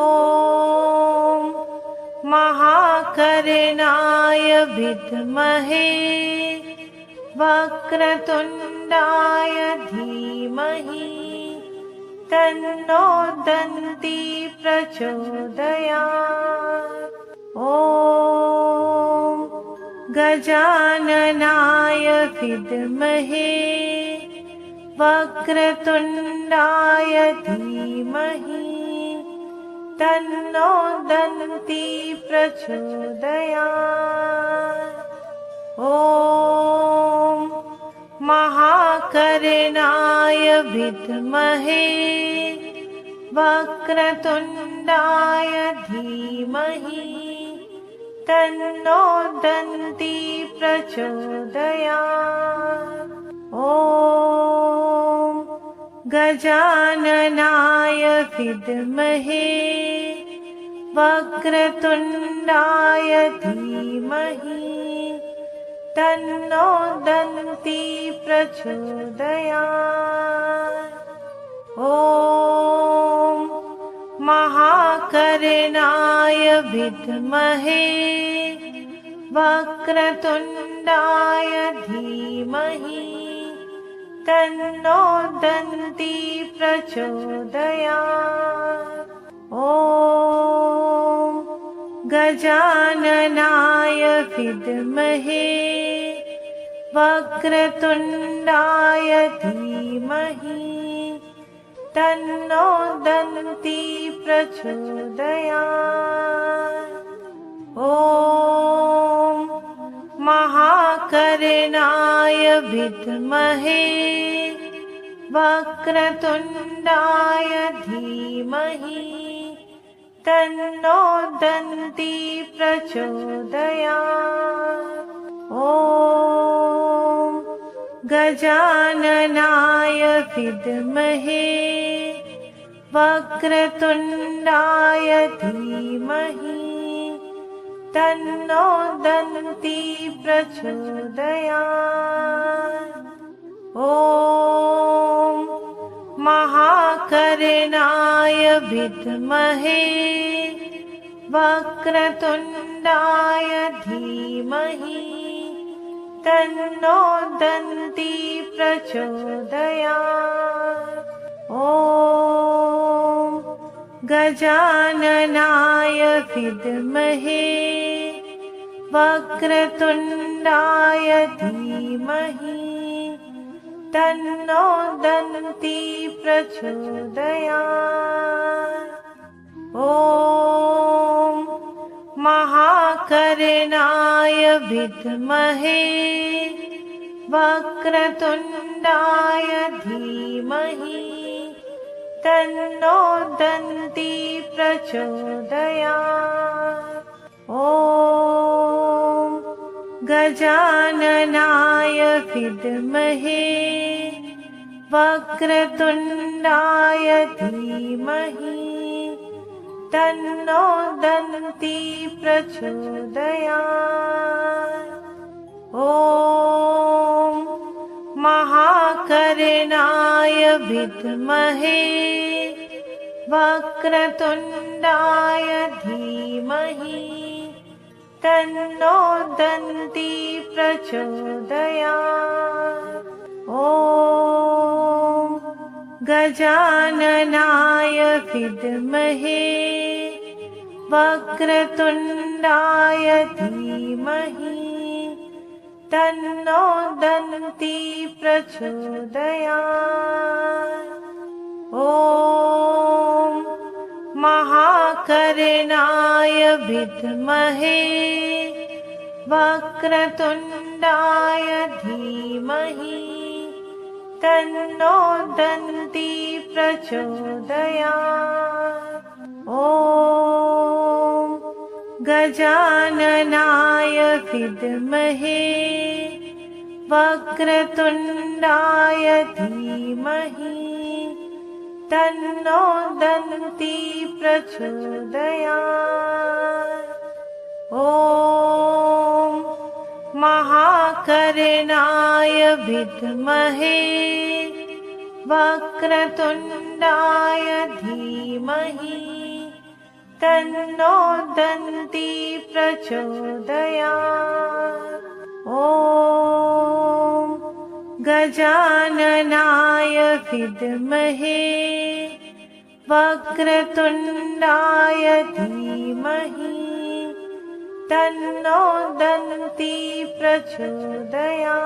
महाकर्णाय विद्महे वक्रतुण्डाय धीमहि तन्नो दन्ती प्रचोदयात्। ॐ गजाननाय विद्महे वक्रतुण्डाय धीमहि तन्नो दन्ती प्रचोदयात्। ॐ महाकर्णाय विद्महे वक्रतुण्डाय धीमहि तन्नो दन्ती प्रचोदयात्। ॐ गजाननाय विद्महे वक्रतुण्डाय धीमहि तन्नो दन्ती प्रचोदयात्। ॐ महाकर्णाय विद्महे वक्रतुण्डाय धीमहि तन्नो दन्ती प्रचोदयात्। ॐ गजाननाय विद्महे वक्रतुण्डाय धीमहि तन्नो दन्ती प्रचोदयात्। ॐ महाकर्णाय विद्महे वक्रतुण्डाय धीमहि तन्नो दन्ती प्रचोदयात्। ॐ गजाननाय विद्महे वक्रतुण्डाय धीमहि तन्नो दन्ती प्रचोदयात्। ॐ महाकर्णाय विद्महे वक्रतुण्डाय धीमहि तन्नो दन्ती प्रचोदयात्। ॐ गजाननाय विद्महे वक्रतुण्डाय धीमहि तन्नो दन्ती प्रचोदयात्। ॐ ॐ महाकर्णाय विद्महे वक्रतुण्डाय धीमहि तन्नो दन्ती प्रचोदयात्। ॐ गजाननाय विद्महे वक्रतुण्डाय धीमहि तन्नो दन्ती प्रचोदयात्। ॐ महाकर्णाय विद्महे वक्रतुण्डाय धीमहि तन्नो दन्ती प्रचोदयात्। ॐ गजाननाय विद्महे वक्रतुण्डाय धीमहि तन्नो दन्ती प्रचोदयात्। ॐ महाकर्णाय विद्महे वक्रतुण्डाय धीमहि तन्नो दन्ती प्रचोदयात्। ॐ गजाननाय विद्महे वक्रतुण्डाय धीमहि तन्नो दन्ती प्रचोदयात्। ॐ महाकर्णाय विद्महे वक्रतुण्डाय धीमहि तन्नो दन्ती प्रचोदयात्। ॐ गजाननाय विद्महे वक्रतुण्डाय धीमहि तन्नो दन्ती प्रचोदयात्।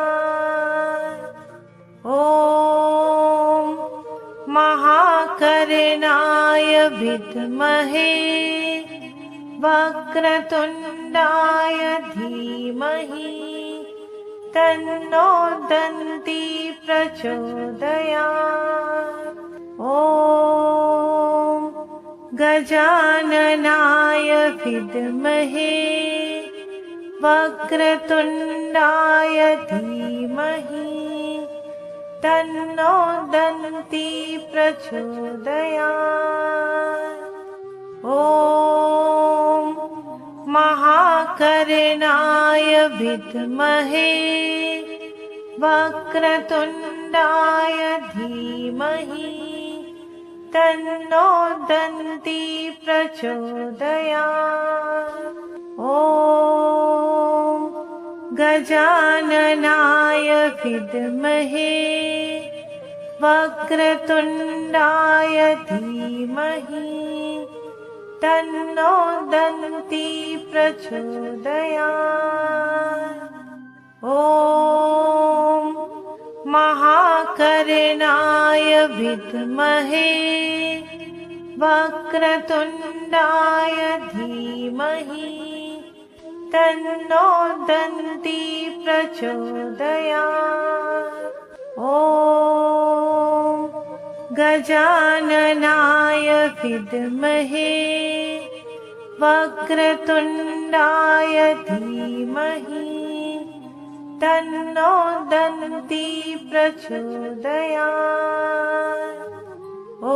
ॐ महाकर्णाय विद्महे वक्रतुण्डाय धीमहि तन्नो दन्ती प्रचोदयात्। ॐ गजाननाय विद्महे वक्रतुण्डाय धीमहि तन्नो दन्ती प्रचोदयात्। ॐ महाकर्णाय विद्महे वक्रतुण्डाय धीमहि तन्नो दन्ती प्रचोदयात्। ॐ गजाननाय विद्महे वक्रतुण्डाय धीमहि तन्नो दन्ती प्रचोदयात्। ॐ महाकर्णाय विद्महे वक्रतुण्डाय धीमहि तन्नो दन्ती प्रचोदयात्। ॐ गजाननाय विद्महे वक्रतुण्डाय धीमहि तन्नो दन्ती प्रचोदयात्। ॐ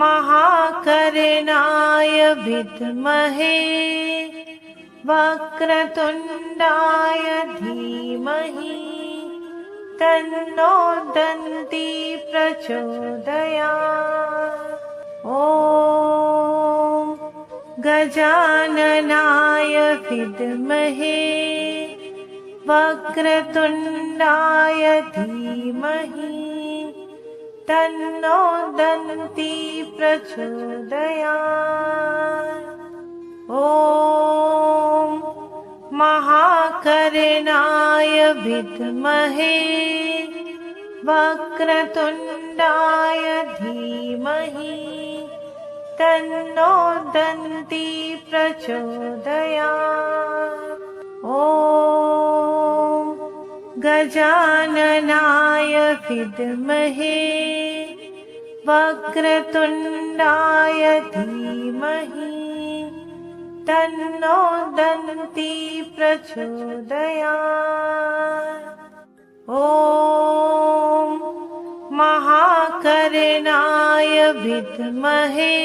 महाकर्णाय विद्महे वक्रतुण्डाय धीमहि तन्नो दन्ती प्रचोदयात्। ॐ गजाननाय विद्महे वक्रतुण्डाय धीमहि तन्नो दन्ती प्रचोदयात्। ॐ महाकर्णाय विद्महे वक्रतुण्डाय धीमहि तन्नो दन्ती प्रचोदयात्। ॐ गजाननाय विद्महे वक्रतुण्डाय धीमहि तन्नो दन्ती प्रचोदयात्। ॐ महाकर्णाय विद्महे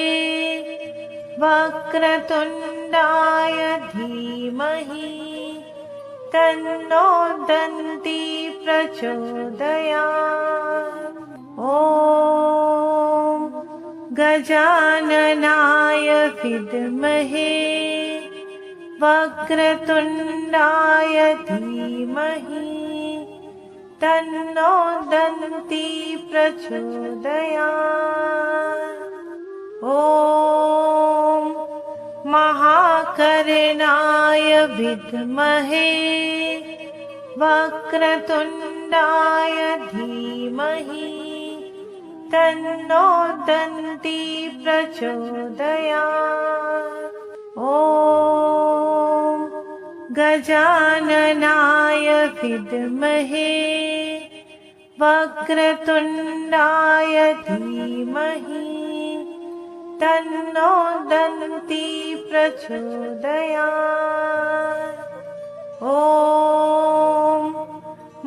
वक्रतुण्डाय धीमहि तन्नो दन्ती प्रचोदयात्। ॐ गजाननाय विद्महे वक्रतुण्डाय धीमहि तन्नो दन्ती प्रचोदयात्। ॐ महाकर्णाय विद्महे वक्रतुण्डाय धीमहि तन्नो दन्ती प्रचोदयात्। ॐ गजाननाय विद्महे वक्रतुण्डाय धीमहि तन्नो दन्ती प्रचोदयात्। ॐ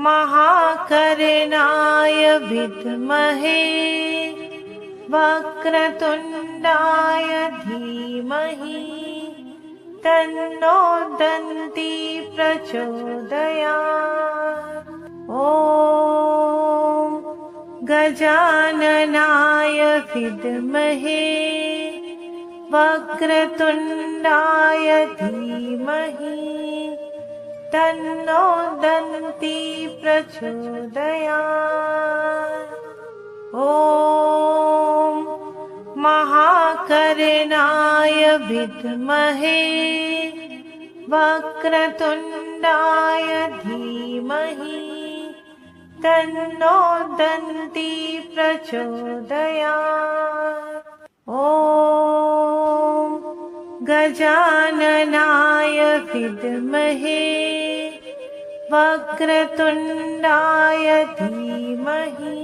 महाकर्णाय विद्महे वक्रतुण्डाय धीमहि तन्नो दन्ती प्रचोदयात्। ॐ गजाननाय विद्महे वक्रतुण्डाय धीमहि तन्नो दन्ती प्रचोदयात्। ॐ महाकर्णाय विद्महे वक्रतुण्डाय धीमहि तन्नो दन्ती प्रचोदयात्। ॐ गजाननाय विद्महे वक्रतुण्डाय धीमहि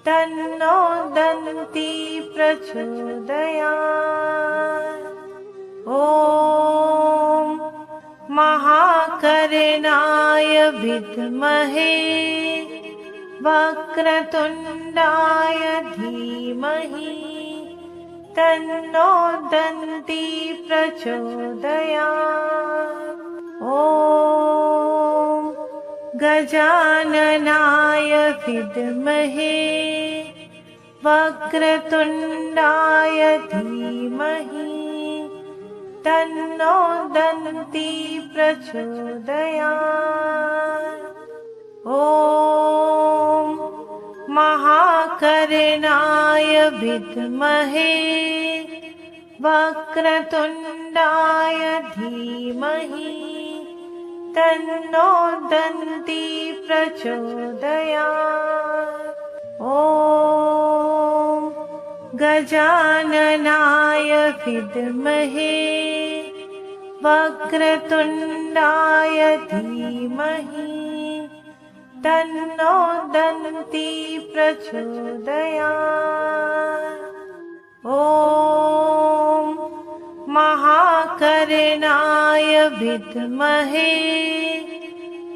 तन्नो दन्ती प्रचोदयात्। ॐ महाकर्णाय विद्महे वक्रतुण्डाय धीमहि तन्नो दन्ती प्रचोदयात्। ॐ गजाननाय विद्महे वक्रतुण्डाय धीमहि तन्नो दन्ती प्रचोदयात्। ॐ महाकर्णाय विद्महे वक्रतुण्डाय धीमहि तन्नो दन्ती प्रचोदयात्। ॐ गजाननाय विद्महे वक्रतुण्डाय धीमहि तन्नो दन्ती प्रचोदयात्। ॐ महाकर्णाय विद्महे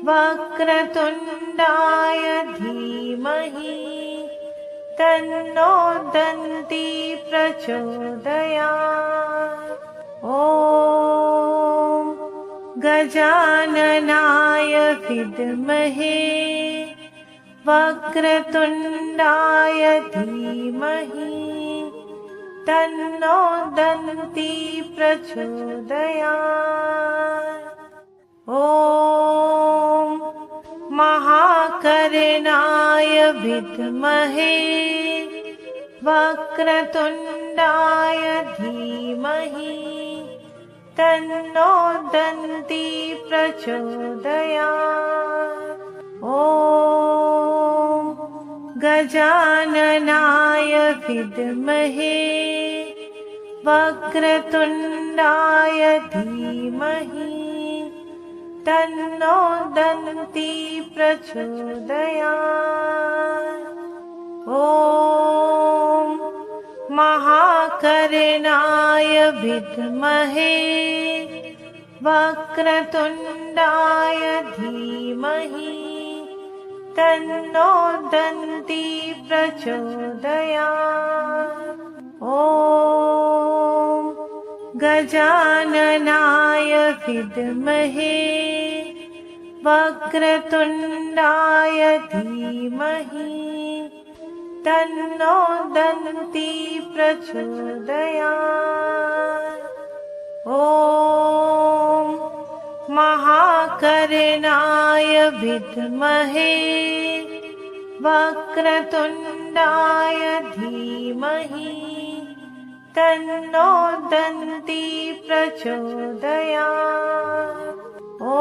वक्रतुण्डाय धीमहि तन्नो दन्ती प्रचोदयात्। ॐ गजाननाय विद्महे वक्रतुण्डाय धीमहि तन्नो दन्ती प्रचोदयात्। ॐ महाकर्णाय विद्महे वक्रतुण्डाय धीमहि तन्नो दन्ती प्रचोदयात्। ॐ गजाननाय विद्महे वक्रतुण्डाय धीमहि तन्नो दन्ती प्रचोदयात्। ॐ महाकर्णाय विद्महे वक्रतुण्डाय धीमहि तन्नो दन्ती प्रचोदयात्। ॐ गजाननाय विद्महे वक्रतुण्डाय धीमहि तन्नो दन्ती प्रचोदयात्। ॐ महाकर्णाय विद्महे वक्रतुण्डाय धीमहि तन्नो दन्ती प्रचोदयात्। ॐ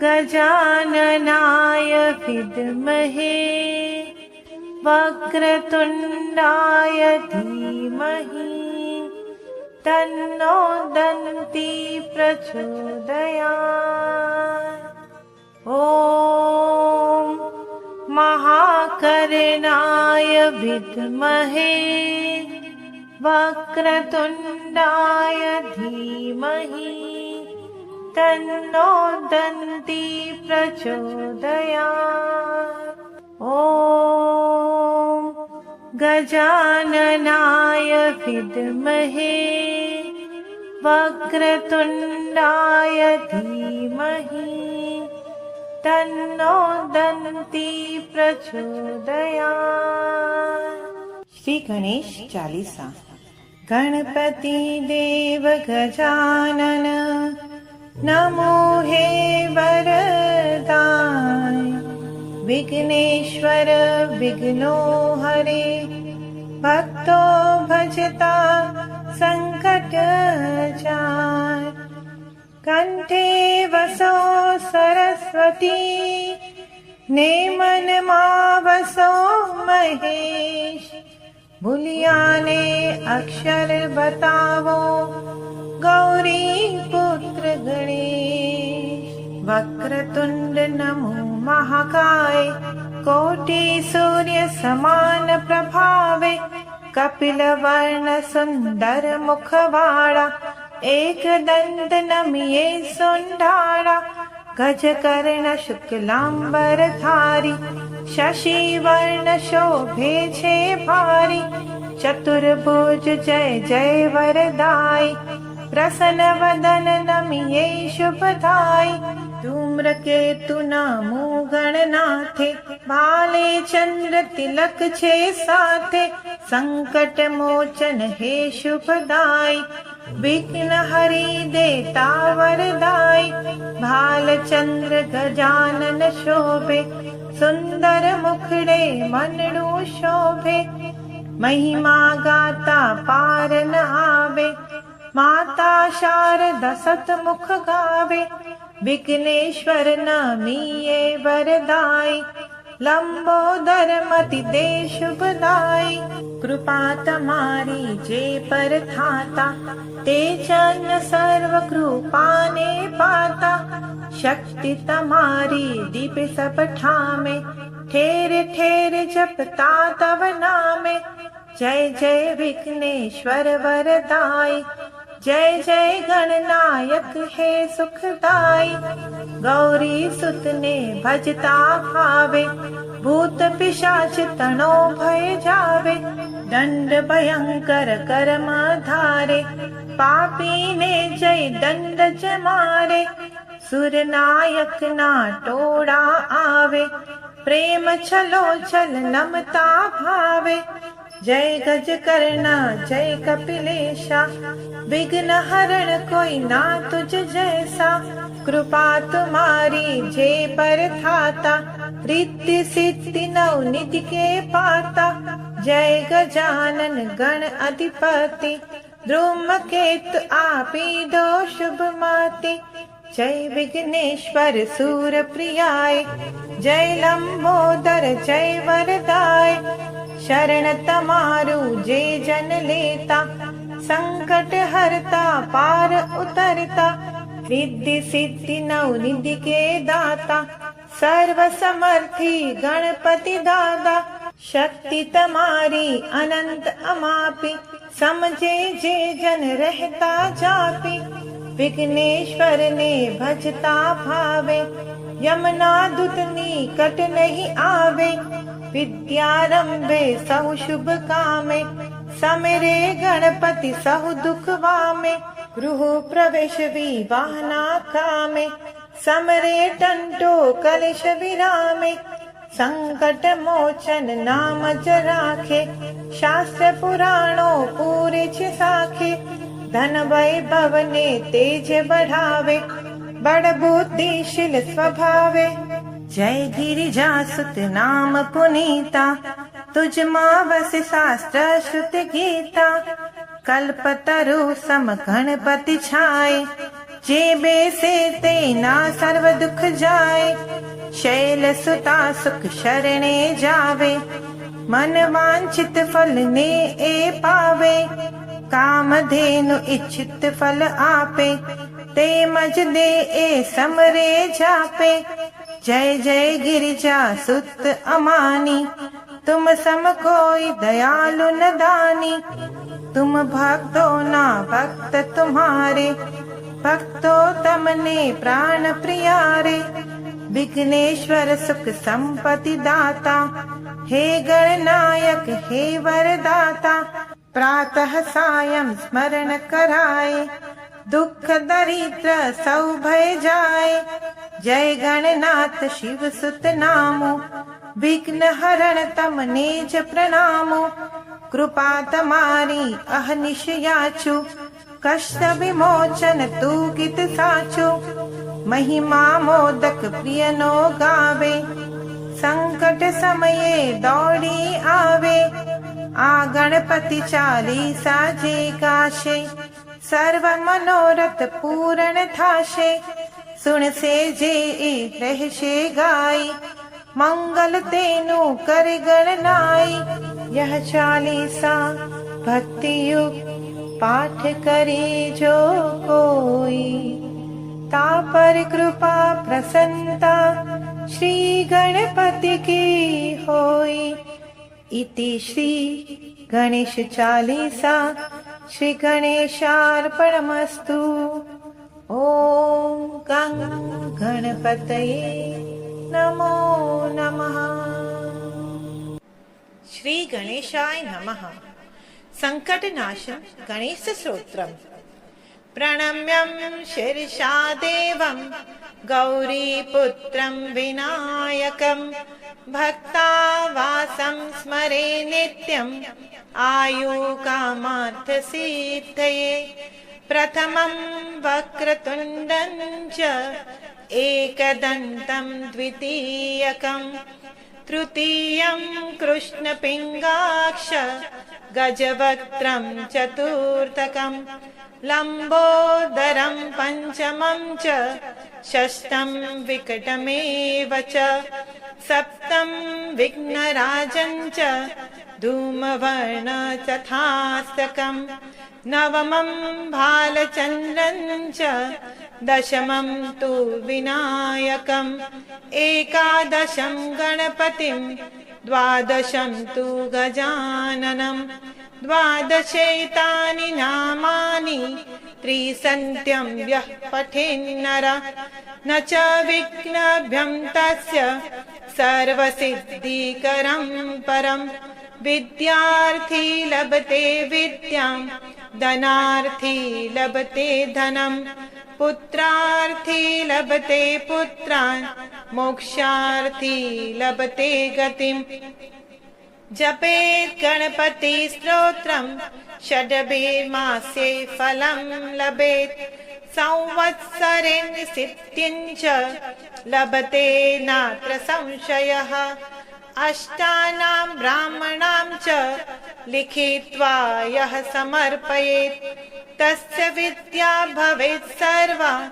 गजाननाय विद्महे वक्रतुण्डाय धीमहि तन्नो दन्ती प्रचोदयात्। ॐ महाकर्णाय विद्महे वक्रतुण्डाय धीमहि तन्नो दन्ती प्रचोदयात्। ॐ गजाननाय विद्महे वक्रतुण्डाय धीमहि तन्नो दन्ती प्रचोदयात्। श्री गणेश चालीसा। गणपति देव गजानन नमो हे वरदाय। विघ्नेश्वर विघ्नो हरे भक्तो भजता संकट जाय। कंठे वसो सरस्वती नेमन वसो महेश। बुलियाने अक्षर बतावो गौरी पुत्र गणेश। वक्रतुंड नमो महाकाय कोटि सूर्य समान प्रभावे। कपिल वर्ण सुंदर मुखवाड़ा एक दंत नमिये सुंडाड़ा। गज कर्ण शुक्लांबर धारी शशि वर्ण शोभे छे भारी। चतुर्भुज जय जय वरदाई प्रसन्न वदन नमिये शुभदाई। धूम्रकेतु नामो गणनाथे भाले चंद्र तिलक छे साथे। संकट मोचन हे शुभदाई विघ्न हरि देता वरदाई। भालचंद्र गजानन शोभे सुंदर मुखड़े मनडू शोभे। महिमा गाता पार न आवे माता शारदा सतमुख गावे। विघ्नेश्वर नमिये वरदाई लंबोदर मति दे शुभदाई। कृपा तमारी जे पर थाता ते जन सर्व कृपा ने पाता। शक्ति तमारी दीप सब ठामे ठेर ठेर जपता तव नामे। जय जय विघ्नेश्वर वरदाई जय जय गणनायक हे सुखदाई। गौरी सुत ने भजता भावे भूत पिशाच तनो भय जावे। दंड भयंकर कर्म धारे पापी ने जय दंड जमारे। सुर नायक ना टोड़ा आवे प्रेम छलो छल नमता भावे। जय गज करना जय कपिलेशा विघ्न हरण कोई ना तुझ जैसा। कृपा तुम्हारी जे पर थाता रिद्धि सिद्धि नवनिधि के पाता। जय गजानन गण अधिपति धूमकेतु आपी दो शुभ माते। जय विघ्नेश्वर सूर प्रियाय जय लंबोदर जय वरदाय। शरण तमारू जे जन लेता, संकट हरता पार उतरता, रिद्धि सिद्धि नवनिधि के दाता, सर्व समर्थी गणपति दादा। शक्ति तमारी अनंत अमापी, समझे जे जन रहता जापी। विघ्नेश्वर ने भजता भावे, यमुना दूत निकट नहीं आवे। विद्यारंभे सहु शुभ कामे, समेरे गणपति सहु दुख वामे। गृह प्रवेश विवाहना कामे, समरे टंटो कलेश विरामे। संकट मोचन नाम जराखे, शास्त्र पुराणों पूरे साखे। धन वैभव ने तेज बढ़ावे, बड़ बुद्धिशील स्वभावे। जय गिरिजासुत नाम पुनीता, तुझ माँ बस शास्त्र श्रुत गीता। कल्पतरु सम गणपति छाए, जे बेसे ते ना सर्व दुख जाए। शैल सुता सुख शरणे जावे, मन वांछित फल ने ए पावे। कामधेनु इच्छित फल आपे, ते मज दे ए समरे जापे। जय जय गिरिजा सुत अमानी, तुम सम कोई दयालु न दानी। तुम भक्तो ना भक्त तुम्हारे, भक्तो तमने प्राण प्रियारे। विघ्नेश्वर सुख संपत्ति दाता, हे गणनायक हे वरदाता। प्रातः सायं स्मरण कराए, दुख दरिद्र सब भय जाए। जय गणनाथ शिव सुत नामो, विघ्न हरण तम नेज प्रणामो। कृपा तमारी अहनिश याचु, कष्ट विमोचन तू गीत साचो। महिमा मोदक प्रिय नो गावे, संकट समये दौड़ी आवे। आ गणपति चालीसा जे गाशे, सर्व मनोरथ पूर्ण थाशे। सुन से जे रहशे गाई, मंगल तेनु कर गणनाई। यह चालीसा भक्ति युक्त पाठ करे जो कोई, तापर कृपा प्रसन्नता श्री गणपति की होई। इति श्री गणेश चालीसा श्री गणेशार्पणमस्तु। ओम गं गणपतये नमो नमः। श्री गणेशाय नमः। संकटनाशं गणेश स्तोत्रम्। प्रणम्यं शीर्षा देवं गौरीपुत्रं विनायकं। भक्तावासं स्मरे नित्यं, आयुकामार्थ सिद्धये। प्रथमं वक्रतुण्डं च, एकदन्तं द्वितीयकं। तृतीयं कृष्णपिङ्गाक्ष, गजवक्त्रं चतुर्थकं। लम्बोदरं पञ्चमं च, षष्ठं विकटमेव च। सप्तं विघ्नराजं च, धूमवर्ण चतुष्टकं। नवमं भालचन्द्रं च, दशमं तु विनायकम्। एकादशं गणपतिं, द्वादशं तु गजाननं। द्वादशैतानि नामानि, त्रिसन्त्यं यः पठेन्नर। न च विघ्नभ्यं तस्य, सर्वसिद्धिकरं परं। विद्यार्थी लभते विद्यां, धनार्थी लभते धनं। पुत्रार्थी लभते पुत्रान्, मोक्षार्थी लभते गतिम्। जपेत् गणपति स्तोत्रं, षड्भिर्मासे फलं लभेत्। संवत्सरेण सिद्धिं च, लभते नात्र संशयः। अष्टानां ब्राह्मणां च, लिखित्वा यः समर्पयेत्। तस्य विद्या भवेत् सर्वा,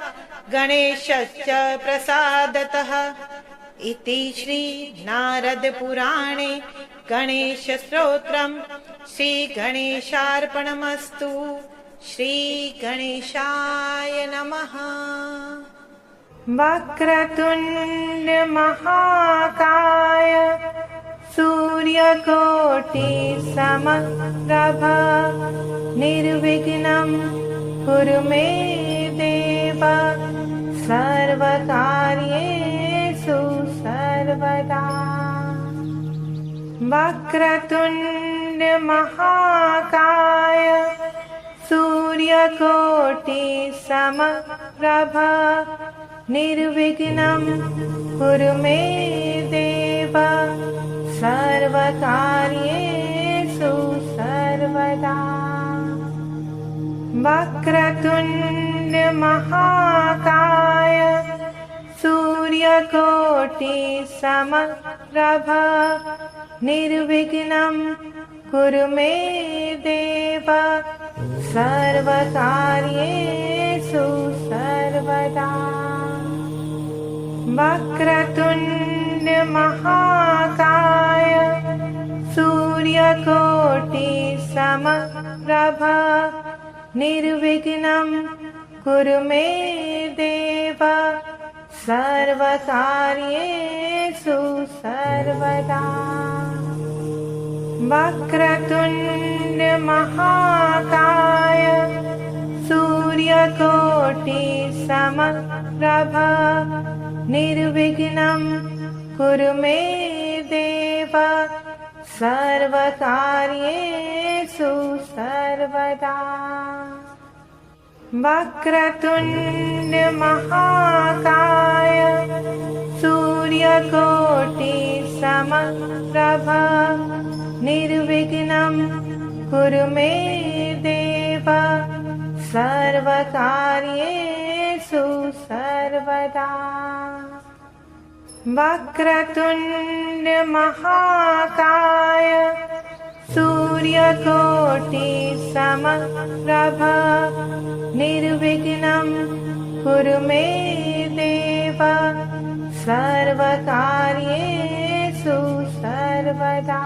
गणेशस्य प्रसादतः। इति श्री नारद पुराणे गणेशस्तोत्रम् श्रीगणेशार्पणमस्तु। श्रीगणेशाय नमः। वक्रतुण्ड महाकाय सूर्यकोटि समप्रभ निर्विघ्नं कुरु मे देव सर्वकार्येषु सर्वदा। वक्रतुण्ड महाकाय सूर्यकोटि समप्रभ निर्विघ्नं कुरु मे देव सर्वकार्येषु सर्वदा। वक्रतुण्ड महाकाय सूर्यकोटि समप्रभ निर्विघ्नं कुरु मे देव सर्वकार्येषु सर्वदा। वक्रतुण्ड महाकाय सूर्यकोटि समप्रभ निर्विघ्नं कुरु मे देव सर्वकार्येषु सर्वदा। वक्रतुण्ड महाकाय सूर्यकोटि समप्रभ निर्विघ्नं कुरु मे देव सर्वकार्येषु सर्वदा। वक्रतुण्ड महाकाय सूर्यकोटि समप्रभ निर्विघ्नं कुरु मे देव सर्वकार्येषु सर्वदा। वक्रतुण्ड महाकाय सूर्यकोटि समप्रभ निर्विघ्नं कुरु मे देव सर्वकार्येषु सर्वदा।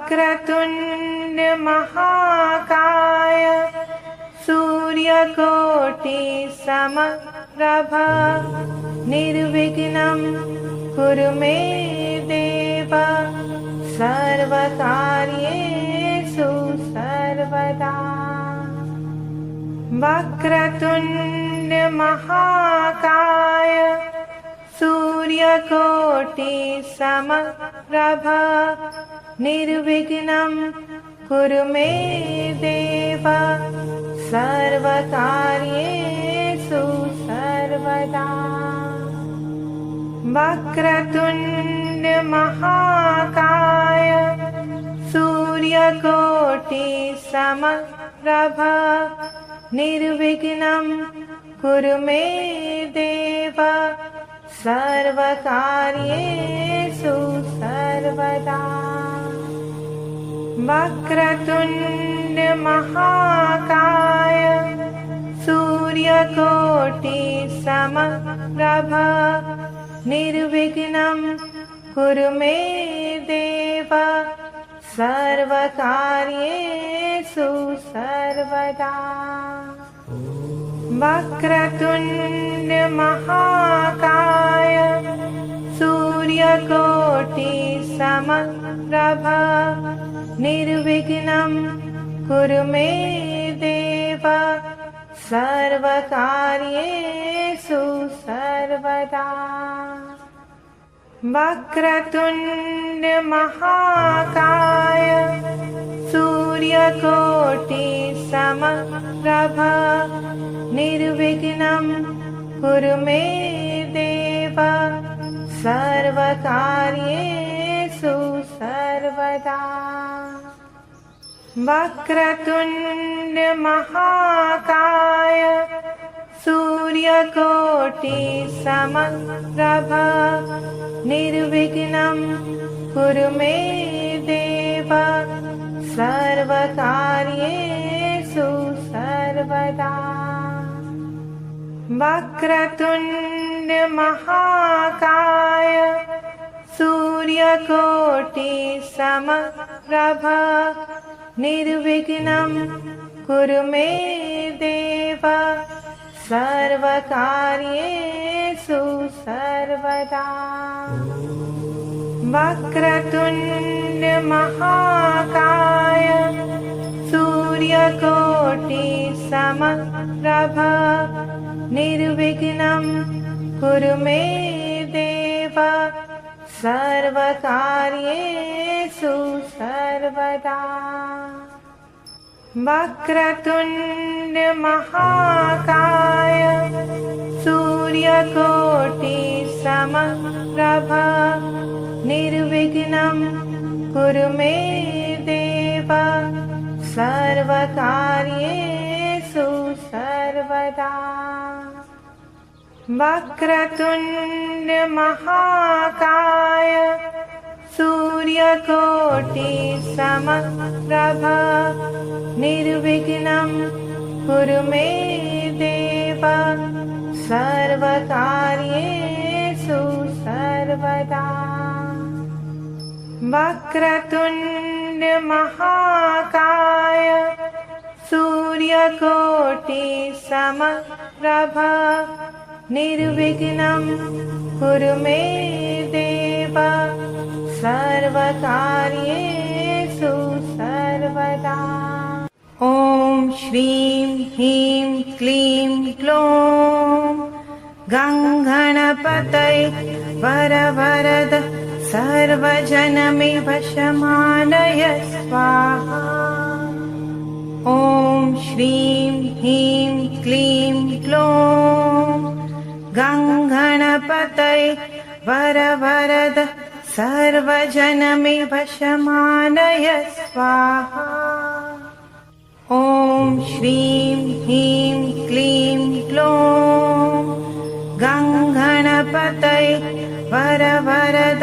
वक्रतुण्ड महाकाय सूर्यकोटि समप्रभ निर्विघ्नं कुरु मे देव सर्वकार्येषु सर्वदा। वक्रतुण्ड महाकाय सूर्यकोटि समप्रभ निर्विघ्नं कुरु मे देव सर्वकार्येषु सर्वदा। वक्रतुण्ड महाकाय सूर्यकोटि समप्रभ निर्विघ्नं कुरु मे देव सर्वकार्येषु सर्वदा। वक्रतुण्ड महाकाय सूर्यकोटि समप्रभ निर्विघ्नं कुरु मे देव सर्वकार्येषु सर्वदा। वक्रतुण्ड महाकाय सूर्यकोटि समप्रभ निर्विघ्नं कुरु मे देव सर्वकार्येषु सर्वदा। वक्रतुण्ड महाकाय सूर्यकोटि समप्रभ निर्विघ्नं कुरु मे देव सर्वकार्येषु सर्वदा। वक्रतुण्ड महाकाय सूर्यकोटि समप्रभ निर्विघ्नं कुरु मे देव सर्वकार्येषु सर्वदा। वक्रतुण्ड महाकाय सूर्यकोटि समप्रभा निर्विघ्नं कुरु मे देव सर्वकार्येषु सर्वदा। वक्रतुण्ड महाकाय सूर्यकोटि समप्रभा निर्विघ्नं कुरु मे देव सर्वकार्येषु सर्वदा। वक्रतुण्ड महाकाय सूर्यकोटि समप्रभा निर्विघ्नं कुरु मे देव सर्वकार्येषु सर्वदा। वक्रतुण्ड महाकाय सूर्यकोटि समप्रभा निर्विघ्नं कुरु मे देव सर्वकार्येषु सर्वदा। वक्रतुण्ड महाकाय सूर्यकोटि समप्रभा निर्विघ्नं कुरु मे देव सर्वकार्येषु सर्वदा। ॐ श्रीं ह्रीं क्लीं ग्लौं गङ्गणपतये वरवरद सर्वजनमे वशमानय स्वाहा। ॐ श्रीं ह्रीं क्लीं ग्लौं गङ्गणपतये वरवरद सर्वजनमे वशमानय स्वाहा। ॐ श्रीं ह्रीं क्लीं ग्लौं गङ्गणपतये वरवरद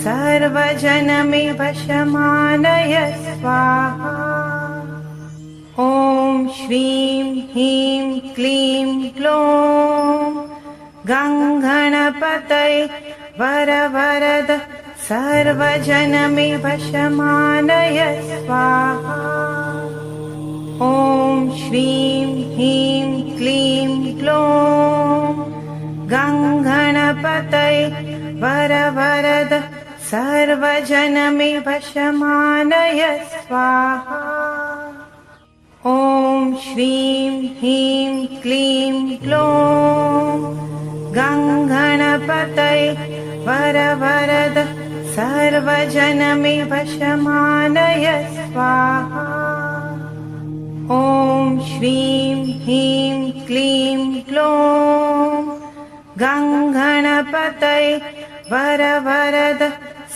सर्वजनमे वशमानय स्वाहा। ॐ श्रीं ह्रीं क्लीं ग्लौं गङ्गणपतये वरवरद सर्वजनमे वशमानय स्वाहा। ॐ श्रीं ह्रीं क्लीं ग्लौं गङ्गणपतये वरवरद सर्वजनमे वशमानय स्वाहा। ॐ श्रीं ह्रीं क्लीं ग्लौं गङ्गणपतये वरवरद सर्वजनमे वशमानय स्वाहा। ॐ श्रीं ह्रीं क्लीं ग्लौं गङ्गणपतये वरवरद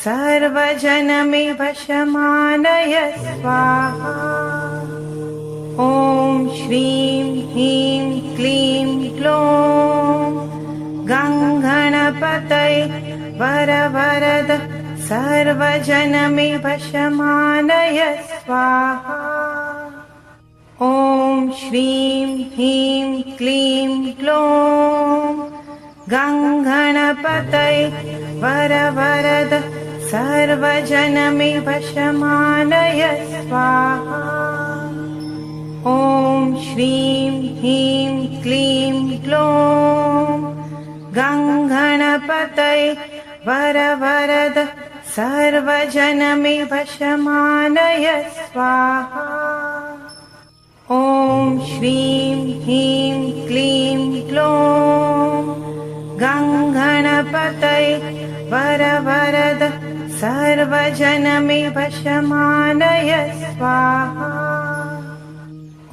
सर्वजनमे वशमानय स्वाहा। ॐ श्रीं ह्रीं क्लीं ग्लौं गङ्गणपतये वरवरद सर्वजनमे वशमानय स्वाहा। ॐ श्रीं ह्रीं क्लीं ग्लौं गङ्गणपतये वरवरद सर्वजनमे वशमानय स्वाहा। ॐ श्रीं ह्रीं क्लीं ग्लौं गङ्गणपतये वरवरद सर्वजनमे वशमानय स्वाहा। ॐ श्रीं ह्रीं क्लीं ग्लौं गङ्गणपतये वरवरद सर्वजनमे वशमानय स्वाहा।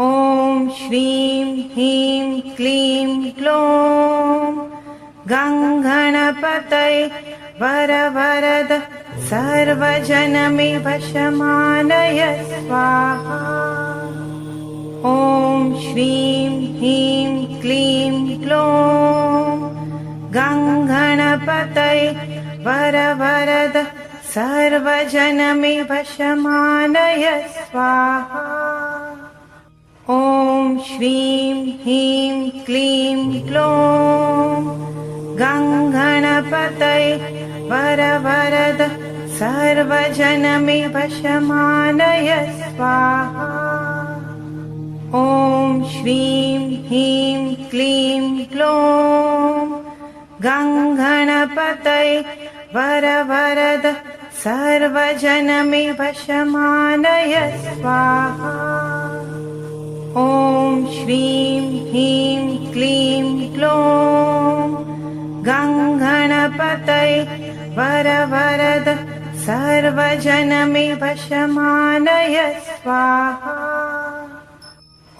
ॐ श्रीं ह्रीं क्लीं ग्लौं गङ्गणपतये वरवरद सर्वजनमे वशमानय स्वाहा। ॐ श्रीं ह्रीं क्लीं ग्लौं गङ्गणपतये वरवरद सर्वजनमे वशमानय स्वाहा। ॐ श्रीं ह्रीं क्लीं ग्लौं गङ्गणपतये वरवरद सर्वजनमेव शमानय स्वाहा। ॐ श्रीं ह्रीं क्लीं ग्लौं गङ्गणपतये वरवरद सर्वजनमेव शमानय स्वाहा। ॐ श्रीं ह्रीं क्लीं ग्लौं गङ्गणपतये वरवरद सर्वजनमेव शमानय स्वाहा।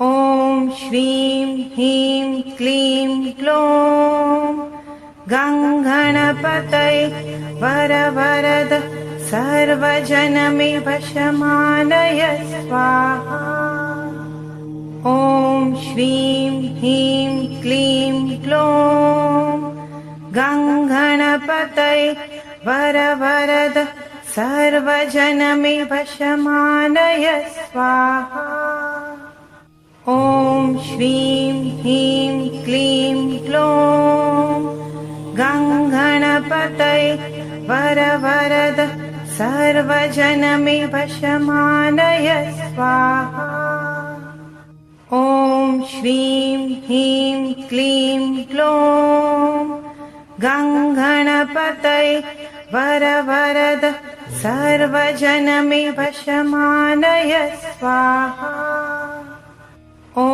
ॐ श्रीं ह्रीं क्लीं ग्लौं गङ्गणपतये वरवरद सर्वजनमेव शमानय स्वाहा। ॐ श्रीं ह्रीं क्लीं ग्लौं गङ्गणपतये वरवरद सर्वजनमेव शमानय स्वाहा। ॐ श्रीं ह्रीं क्लीं ग्लौं गङ्गणपतये वरवरद सर्वजनमेव शमानय स्वाहा। ॐ श्रीं ह्रीं क्लीं ग्लौं गङ्गणपतये वरवरद सर्वजनमेव शमानय स्वाहा। ॐ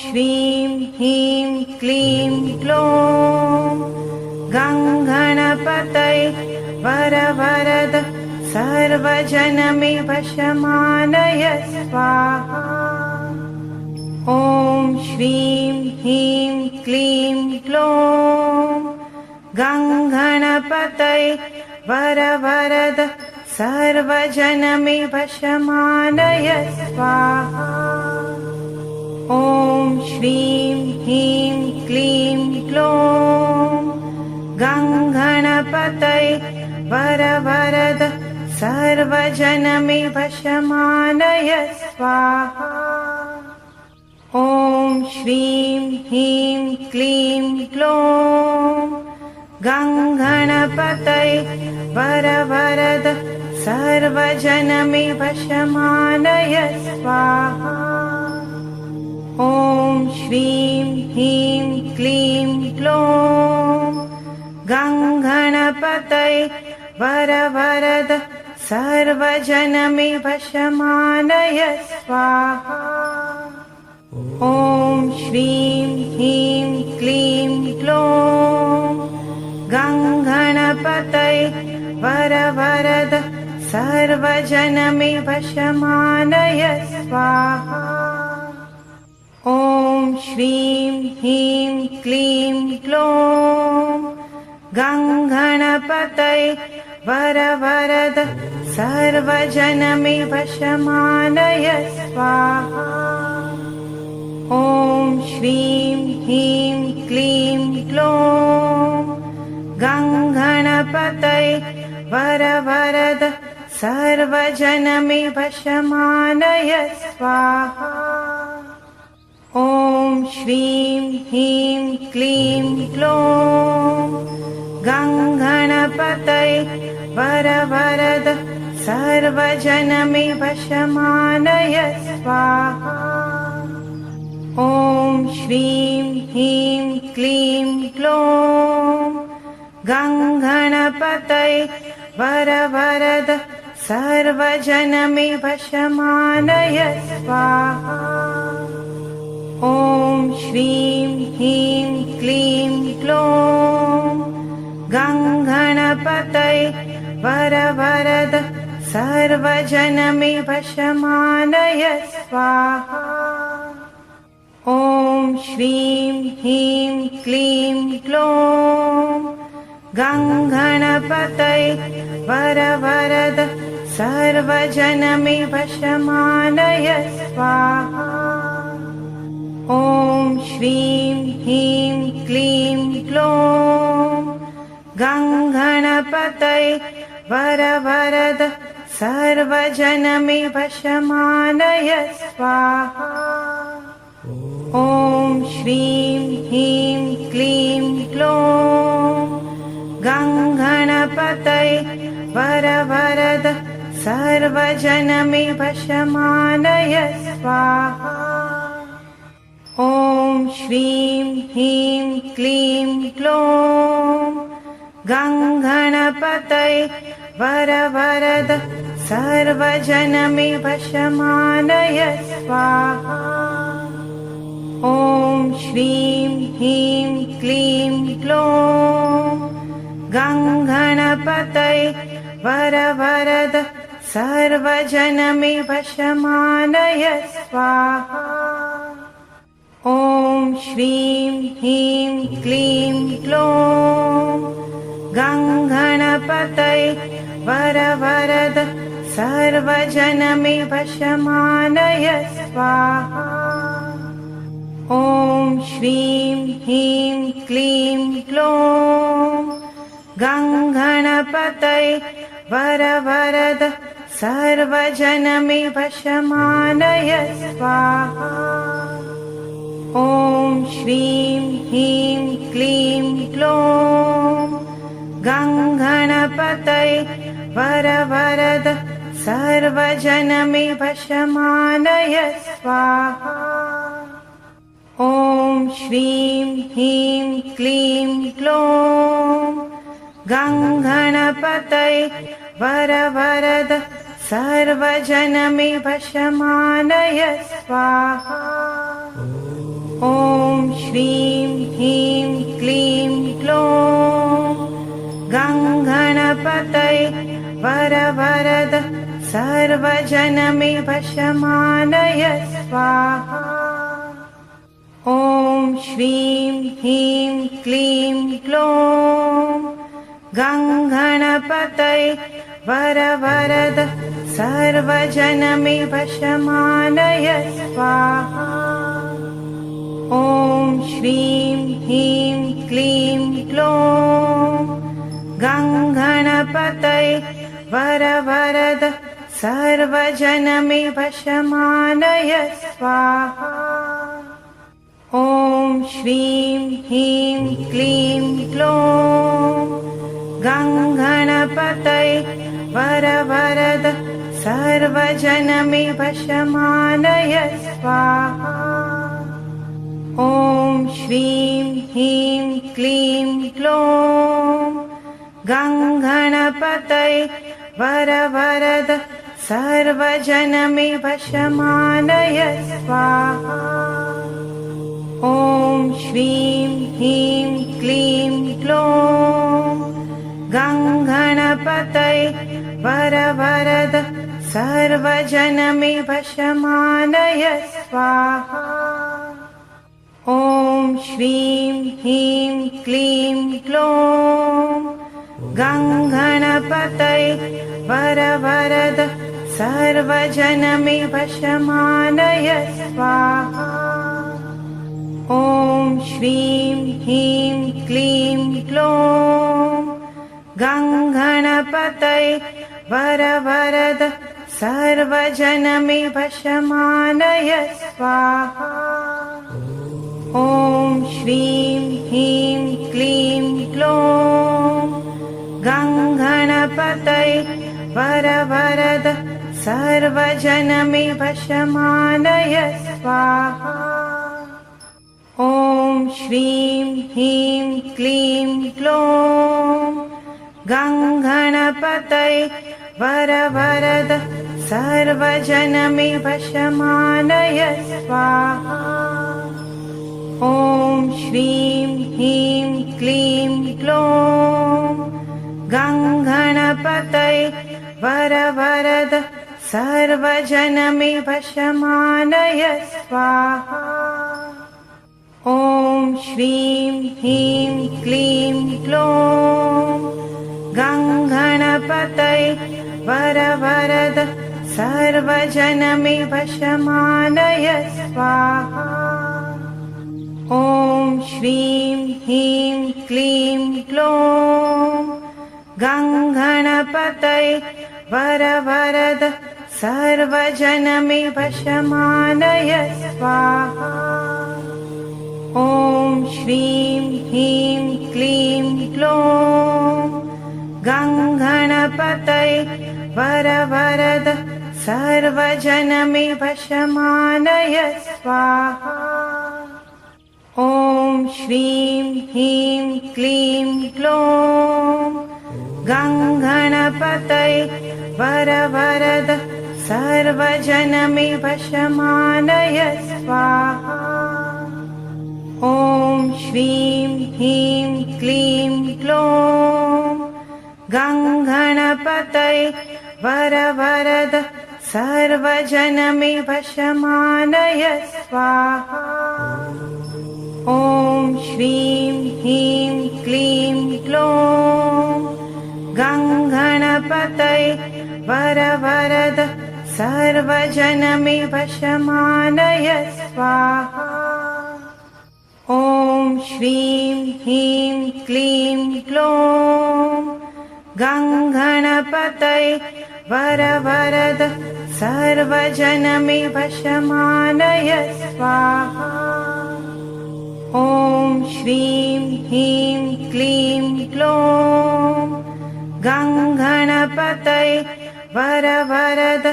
श्रीं ह्रीं क्लीं ग्लौं गङ्गणपतये वरवरद सर्वजनमेव शमानय स्वाहा। ॐ श्रीं ह्रीं क्लीं ग्लौं गङ्गणपतये वरवरद सर्वजनमेव शमानय स्वाहा। ॐ श्रीं ह्रीं क्लीं ग्लौं गङ्गणपतये वरवरद सर्वजनमेव शमानय स्वाहा। ॐ श्रीं ह्रीं क्लीं ग्लौं गङ्गणपतये वरवरद सर्वजनमेव शमानय स्वाहा। ॐ श्रीं ह्रीं क्लीं ग्लौं गङ्गणपतये वरवरद सर्वजनमेव शमानय स्वाहा। ॐ श्रीं ह्रीं क्लीं ग्लौं गङ्गणपतये वरवरद सर्वजनमेव शमानय स्वाहा। ॐ श्रीं ह्रीं क्लीं ग्लौं गङ्गणपतये वरवरद सर्वजनमेव शमानय स्वाहा। ॐ श्रीं ह्रीं क्लीं ग्लौं गङ्गणपतये वरवरद सर्वजनमेव शमानय स्वाहा। ॐ श्रीं ह्रीं क्लीं ग्लौं गङ्गणपतये वरवरद सर्वजनमेव शमानय स्वाहा। ॐ श्रीं ह्रीं क्लीं ग्लौं गङ्गणपतये वरवरद सर्वजनमेव शमानय स्वाहा। ॐ श्रीं ह्रीं क्लीं ग्लौं गङ्गणपतये वरवरद सर्वजनमेव शमानय स्वाहा। ॐ श्रीं ह्रीं क्लीं ग्लौं गङ्गणपतये वरवरद सर्वजनमेव शमानय स्वाहा। ॐ श्रीं ह्रीं क्लीं ग्लौं गङ्गणपतये वरवरद सर्वजनमेव शमानय स्वाहा। ॐ श्रीं ह्रीं क्लीं ग्लौं गङ्गणपतये सर्वजनमेव शमानय स्वाहा। ॐ श्रीं ह्रीं क्लीं क्लौं गङ्गणपतये वरवरद सर्वजनमेव शमानय स्वाहा। ॐ श्रीं ह्रीं क्लीं क्लौं गङ्गणपतये वरवरद सर्वजनमेव शमानय स्वाहा। ॐ श्रीं ह्रीं क्लीं क्लौं गङ्गणपतये वरवरद सर्वजनमेव शमानय स्वाहा। ॐ श्रीं ह्रीं क्लीं क्लौं गङ्गणपतये वरवरद सर्वजनमेव शमानय स्वाहा। ॐ श्रीं ह्रीं क्लीं क्लौं गङ्गणपतये वरवरद सर्वजनमेव शमानय स्वाहा। ॐ श्रीं ह्रीं क्लीं क्लौं गङ्गणपतये वरवरद सर्वजनमेव शमानय स्वाहा। ॐ श्रीं ह्रीं क्लीं क्लौं गङ्गणपतये वरवरद सर्वजनमेव शमानय स्वाहा। ॐ श्रीं ह्रीं क्लीं क्लौं गङ्गणपतये वरवरद सर्वजनमेव शमानय स्वाहा। ॐ श्रीं ह्रीं क्लीं क्लौं गङ्गणपतये वरवरद सर्वजनमेव शमानय स्वाहा। ॐ श्रीं ह्रीं क्लीं क्लौं गङ्गणपतये वरवरद सर्वजनमेव शमानय स्वाहा। ॐ श्रीं ह्रीं क्लीं क्लौं गङ्गणपतये वरवरद सर्वजनमेव शमानय स्वाहा। ॐ श्रीं ह्रीं क्लीं क्लौं गङ्गणपतये वरवरद सर्वजनमेव शमानय स्वाहा। ॐ श्रीं ह्रीं क्लीं क्लौं गङ्गणपतये वरवरद सर्वजनमेव शमानय स्वाहा। ॐ श्रीं ह्रीं क्लीं क्लौं गङ्गणपतये वरवरद सर्वजनमेव शमानय स्वाहा। ॐ श्रीं ह्रीं क्लीं क्लौं गङ्गणपतये वरवरद सर्वजनमेव शमानय स्वाहा। ॐ श्रीं ह्रीं क्लीं क्लौं गङ्गणपतये वरवरद सर्वजनमेव शमानय स्वाहा। ॐ श्रीं ह्रीं क्लीं क्लौं गङ्गणपतये वरवरद सर्वजनमेव शमानय स्वाहा। ॐ श्रीं ह्रीं क्लीं क्लौं गङ्गणपतये वरवरद सर्वजनमेव शमानय स्वाहा। ॐ श्रीं ह्रीं क्लीं क्लौं गङ्गणपतये वरवरद सर्वजनमेव शमानय स्वाहा। ॐ श्रीं ह्रीं क्लीं क्लौं गङ्गणपतये वरवरद सर्वजनमेव शमानय स्वाहा। ॐ श्रीं ह्रीं क्लीं ग्लौं गङ्गणपतये वरवरद सर्वजनमेव शमानय स्वाहा। ॐ श्रीं ह्रीं क्लीं ग्लौं गङ्गणपतये वरवरद सर्वजनमेव शमानय स्वाहा। ॐ श्रीं ह्रीं क्लीं ग्लौं गङ्गणपतये वरवरद सर्वजनमेव शमानय स्वाहा। ॐ श्रीं ह्रीं क्लीं ग्लौं गङ्गणपतये वरवरद सर्वजनमेव शमानय स्वाहा। ॐ श्रीं ह्रीं क्लीं ग्लौं गङ्गणपतये वरवरद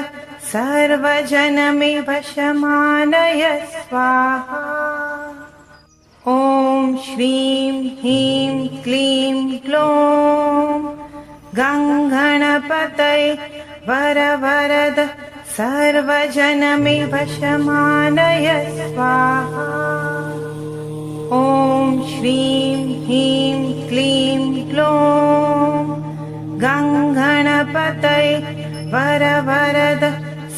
सर्वजनमेव शमानय स्वाहा। ॐ श्रीं ह्रीं क्लीं ग्लौं गङ्गणपतये वरवरद सर्वजनमेव शमानय स्वाहा। ॐ श्रीं ह्रीं क्लीं ग्लौं गङ्गणपतये वरवरद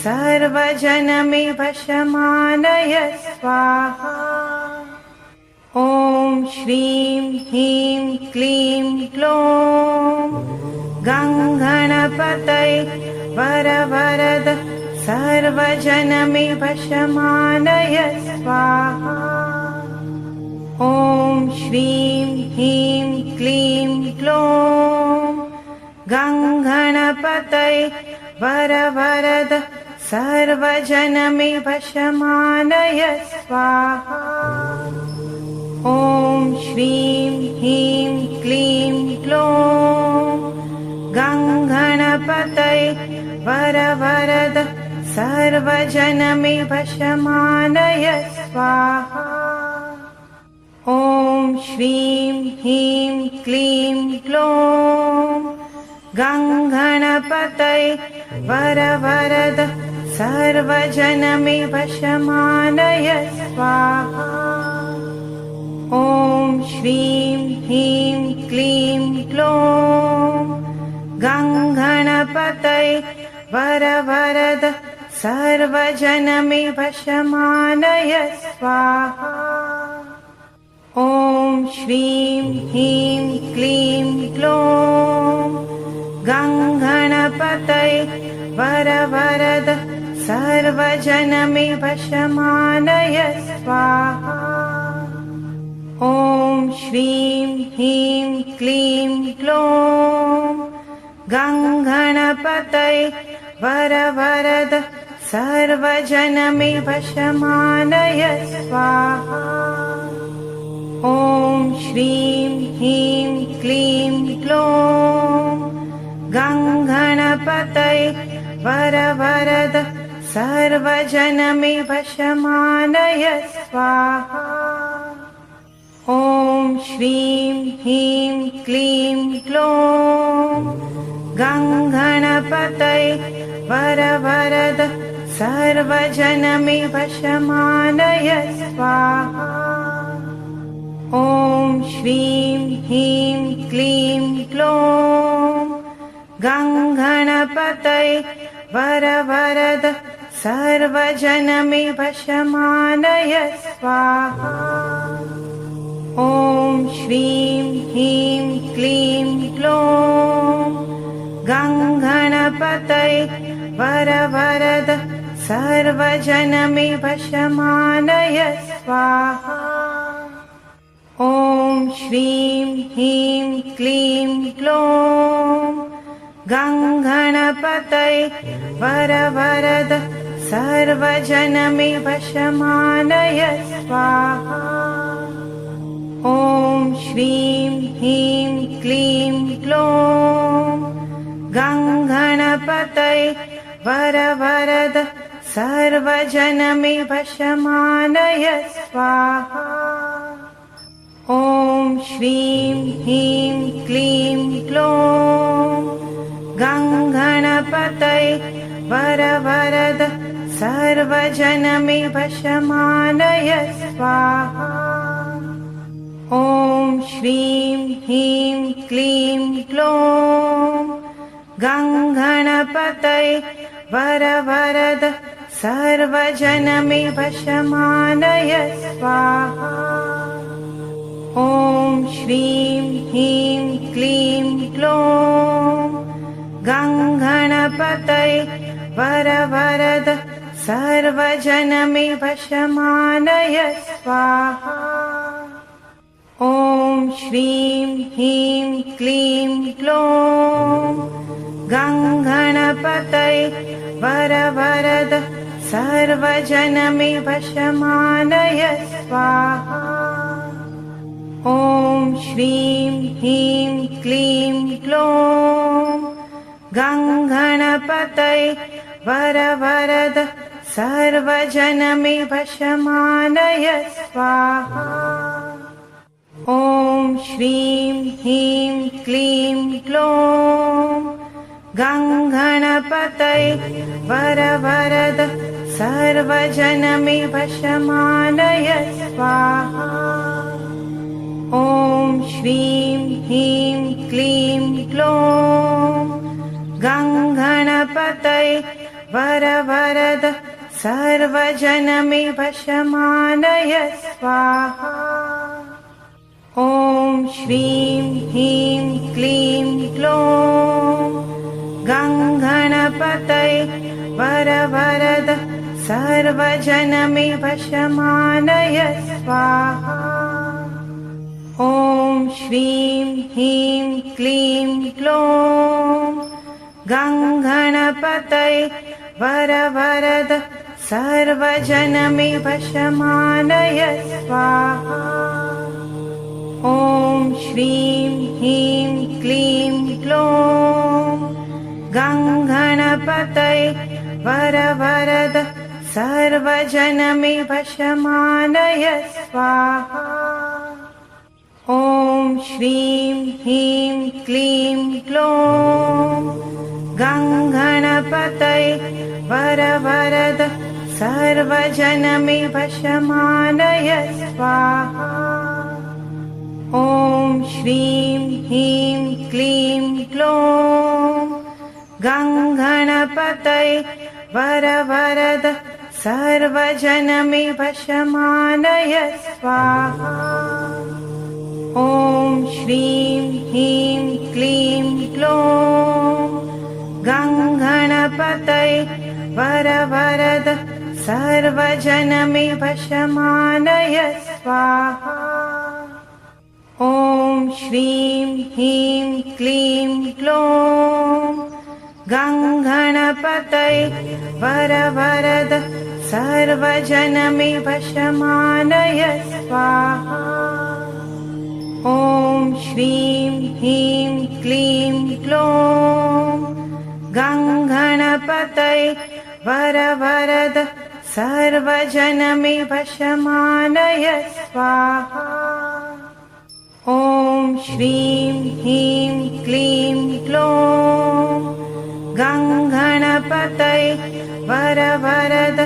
सर्वजनमेव शमानय स्वाहा। ॐ श्रीं ह्रीं क्लीं ग्लौं गङ्गणपतये वरवरद सर्वजनमेव शमानय स्वाहा। ॐ श्रीं ह्रीं क्लीं ग्लौं गङ्गणपतये वरवरद सर्वजनमेव शमानय स्वाहा। ॐ श्रीं ह्रीं क्लीं ग्लौं गङ्गणपतये वरवरद सर्वजनमेव शमानय स्वाहा। ॐ श्रीं ह्रीं क्लीं ग्लौं गङ्गणपतये वरवरद सर्वजनमेव शमानय स्वाहा। ॐ श्रीं ह्रीं क्लीं ग्लौं गङ्गणपतये वरवरद सर्वजनमेव शमानय स्वाहा। ॐ श्रीं ह्रीं क्लीं ग्लौं गङ्गणपतये वरवरद सर्वजनमेव शमानय स्वाहा। ॐ श्रीं ह्रीं क्लीं ग्लौं गङ्गणपतये वरवरद सर्वजनमेव शमानय स्वाहा। ॐ श्रीं ह्रीं क्लीं ग्लौं गङ्गणपतये वरवरद सर्वजनमेव शमानय स्वाहा। ॐ श्रीं ह्रीं क्लीं ग्लौं गङ्गणपतये वरवरद सर्वजनमेव शमानय स्वाहा। ॐ श्रीं ह्रीं क्लीं ग्लौं गङ्गणपतये वरवरद सर्वजनमेव शमानय स्वाहा। ॐ श्रीं ह्रीं क्लीं ग्लौं गङ्गणपतये वरवरद सर्वजनमेव शमानय स्वाहा। ॐ श्रीं ह्रीं क्लीं ग्लौं गङ्गणपतये वरवरद सर्वजनमेव शमानय स्वाहा। ॐ श्रीं ह्रीं क्लीं ग्लौं गं गणपतये वरवरद सर्वजनमेव शमानय स्वाहा। ॐ श्रीं ह्रीं क्लीं क्लौं गं गणपतये वरवरद सर्वजनमेव शमानय स्वाहा। ॐ श्रीं ह्रीं क्लीं क्लौं गं गणपतये वरवरद सर्वजनमेव शमानय स्वाहा। ॐ श्रीं ह्रीं क्लीं क्लौं गं गणपतये वरवरद सर्वजनमेव शमानय स्वाहा। ॐ श्रीं ह्रीं क्लीं क्लौं गं गणपतये वरवरद सर्वजनमेव शमानय स्वाहा। ॐ श्रीं ह्रीं क्लीं क्लौं गं गणपतये वरवरद सर्वजनमेव शमानय स्वाहा। ॐ श्रीं ह्रीं क्लीं क्लौं गं गणपतये वरवरद सर्वजनमेव शमानय स्वाहा। ॐ श्रीं ह्रीं क्लीं क्लौं गं गणपतये वरवरद सर्वजनमेव शमानय स्वाहा। ॐ श्रीं ह्रीं क्लीं क्लौं गं गणपतये वरवरद सर्वजनमेव शमानय स्वाहा। ॐ श्रीं ह्रीं क्लीं क्लौं गं गणपतये वरवरद सर्वजनमेव शमानय स्वाहा। ॐ श्रीं ह्रीं क्लीं क्लौं गं गणपतये वरवरद सर्वजनमेव शमानय स्वाहा। ॐ श्रीं ह्रीं क्लीं क्लौं गं गणपतये वरवरद सर्वजनमेव शमानय स्वाहा। ॐ श्रीं ह्रीं क्लीं क्लौं गं गणपतये वरवरद सर्वजनमेव शमानय स्वाहा। ॐ श्रीं ह्रीं क्लीं क्लौं गं गणपतये वरवरद सर्वजनमेव शमानय स्वाहा। ॐ श्रीं ह्रीं क्लीं क्लौं गं गणपतये वरवरद सर्वजनमेव शमानय स्वाहा। ॐ श्रीं ह्रीं क्लीं क्लौं गं गणपतये वरवरद सर्वजनमेव शमानय स्वाहा। ॐ श्रीं ह्रीं क्लीं क्लौं गं गणपतये वरवरद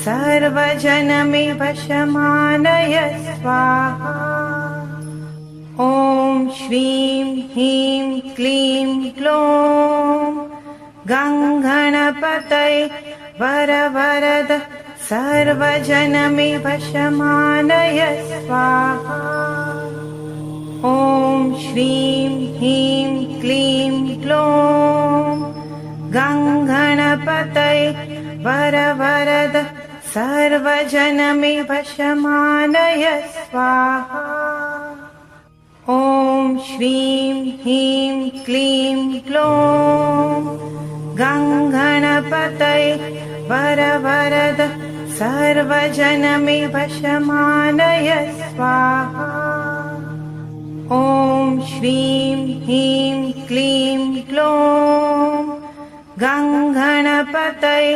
सर्वजनमेव शमानय स्वाहा। ॐ श्रीं ह्रीं क्लीं क्लौं गं गणपतये वरवरद सर्वजनमेव शमानय स्वाहा। ॐ श्रीं ह्रीं क्लीं क्लौं गं गणपतये वरवरद सर्वजनमेव शमानय स्वाहा। ॐ श्रीं ह्रीं क्लीं क्लौं गं गणपतये वरवरद सर्वजनमेव शमानय स्वाहा। ॐ श्रीं ह्रीं क्लीं क्लौं गङ्गणपतये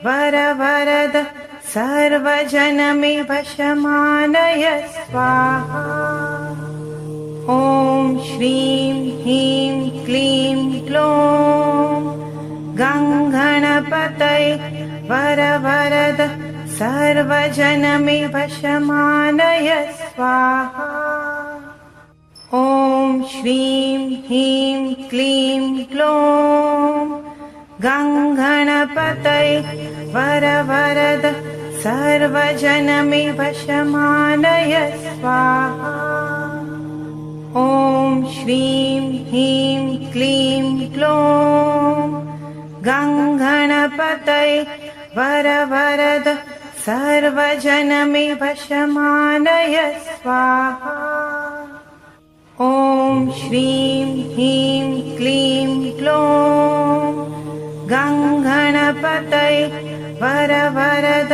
वरवरद सर्वजनमे वशमानय स्वाहा। ॐ श्रीं ह्रीं क्लीं क्लौं गङ्गणपतये वरवरद सर्वजनमे वशमानय स्वाहा। ॐ श्रीं ह्रीं क्लीं क्लौं गङ्गणपतये वरवरद सर्वजनमे वशमानय स्वाहा। ॐ श्रीं ह्रीं क्लीं क्लौं गङ्गणपतये वरवरद सर्वजनमे वशमानय स्वाहा। ॐ श्रीं ह्रीं क्लीं क्लौं गङ्गणपतये वरवरद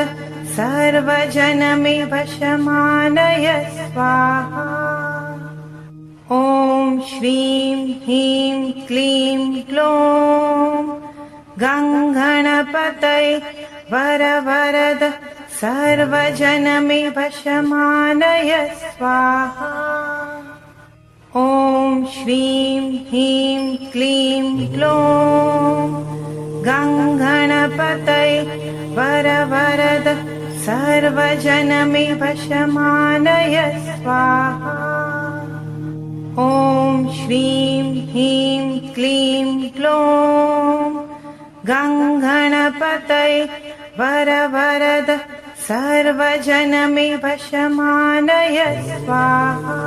सर्वजनमे वशमानय स्वाहा। ॐ श्रीं ह्रीं क्लीं क्लौं गङ्गणपतये वरवरद सर्वजनमे वशमानय स्वाहा। ॐ श्रीं ह्रीं क्लीं क्लौं गङ्गणपतये वरवरद सर्वजनमे वशमानय स्वाहा। ॐ श्रीं ह्रीं क्लीं क्लौं गङ्गणपतये वरवरद सर्वजनमे वशमानय स्वाहा।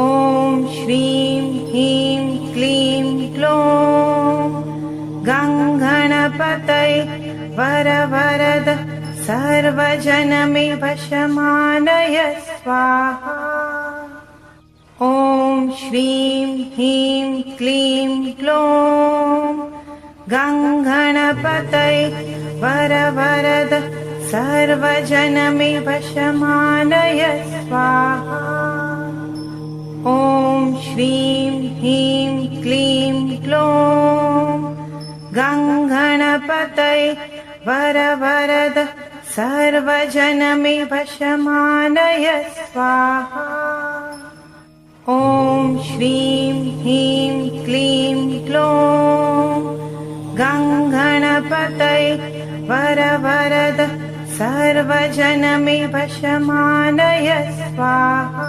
ॐ श्रीं ह्रीं क्लीं क्लौं गङ्गणपतये वरवरद सर्वजनमे वशमानय स्वाहा। ॐ श्रीं ह्रीं क्लीं क्लौं गङ्गणपतये वरवरद सर्वजनमे वशमानय स्वाहा। ॐ श्रीं ह्रीं क्लीं क्लौं गङ्गणपतये वरवरद सर्वजनमे वशमानय स्वाहा। ॐ श्रीं ह्रीं क्लीं क्लौं गङ्गणपतये वरवरद सर्वजनमे वशमानय स्वाहा।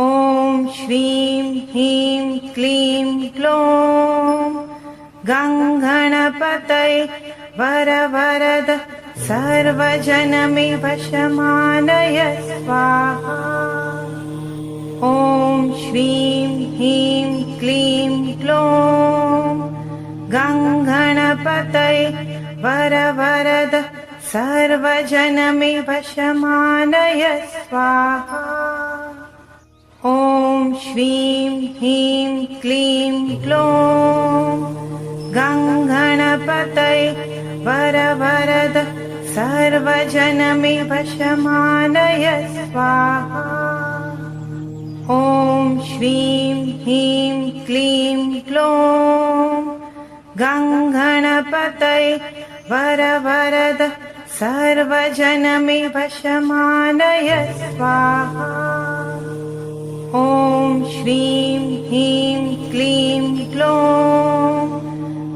ॐ श्रीं ह्रीं क्लीं क्लौं गङ्गणपतये वरवरद सर्वजनमे वशमानय स्वाहा। ॐ श्रीं ह्रीं क्लीं क्लौं गङ्गणपतये वरवरद सर्वजनमे वशमानय स्वाहा। ॐ श्रीं ह्रीं क्लीं क्लौं गङ्गणपतये वरवरद सर्वजनमे वशमानय स्वाहा। ॐ श्रीं ह्रीं क्लीं क्लौं गङ्गणपतये वरवरद सर्वजनमे वशमानय स्वाहा। ॐ श्रीं ह्रीं क्लीं क्लौं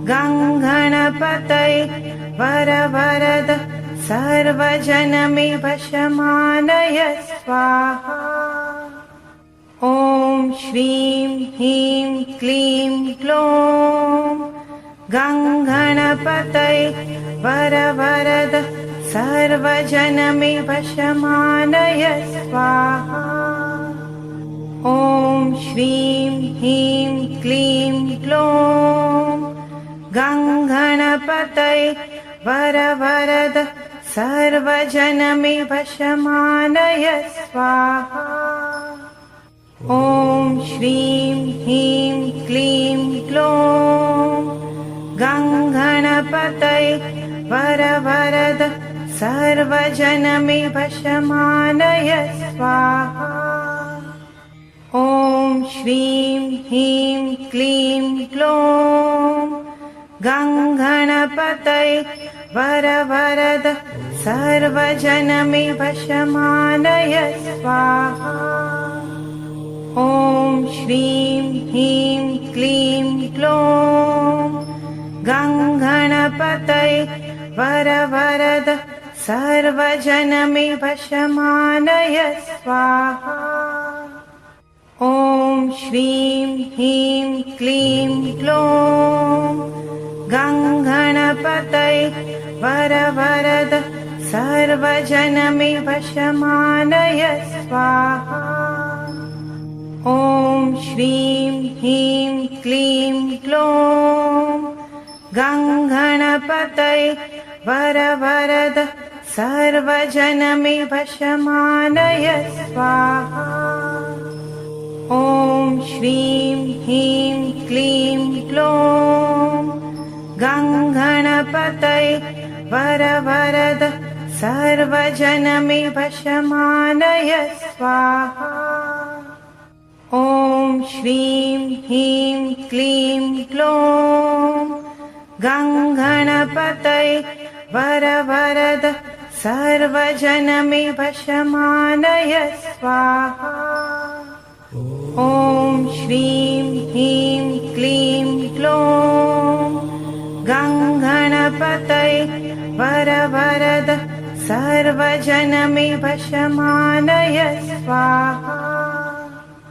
गङ्गणपतये वरवरद सर्वजनमे वशमानय स्वाहा। ॐ श्रीं ह्रीं क्लीं क्लौं गङ्गणपतये वरवरद सर्वजनमे वशमानय स्वाहा। ॐ श्रीं ह्रीं क्लीं क्लौं गङ्गणपतये वरवरद सर्वजनमे वशमानय स्वाहा। ॐ श्रीं ह्रीं क्लीं क्लौं गङ्गणपतये वरवरद सर्वजनमे वशमानय स्वाहा। ॐ श्रीं ह्रीं क्लीं ग्लौं गङ्गणपतये वरवरद सर्वजनमे वशमानय स्वाहा। ॐ श्रीं ह्रीं क्लीं ग्लौं गङ्गणपतये वरवरद सर्वजनमे वशमानय स्वाहा। ॐ श्रीं ह्रीं क्लीं ग्लौं गङ्गणपतये वरवरद सर्वजनमे वशमानय स्वाहा। ॐ श्रीं ह्रीं क्लीं ग्लौं गङ्गणपतये वरवरद सर्वजनमे वशमानय स्वाहा। ॐ श्रीं ह्रीं क्लीं ग्लौं गङ्गणपतये वरवरद सर्वजनमे वशमानय स्वाहा। ॐ श्रीं ह्रीं क्लीं ग्लौं गङ्गणपतये वरवरद सर्वजनमे वशमानय स्वाहा। ॐ श्रीं ह्रीं क्लीं ग्लौं गङ्गणपतये वरवरद सर्वजनमे वशमानय स्वाहा।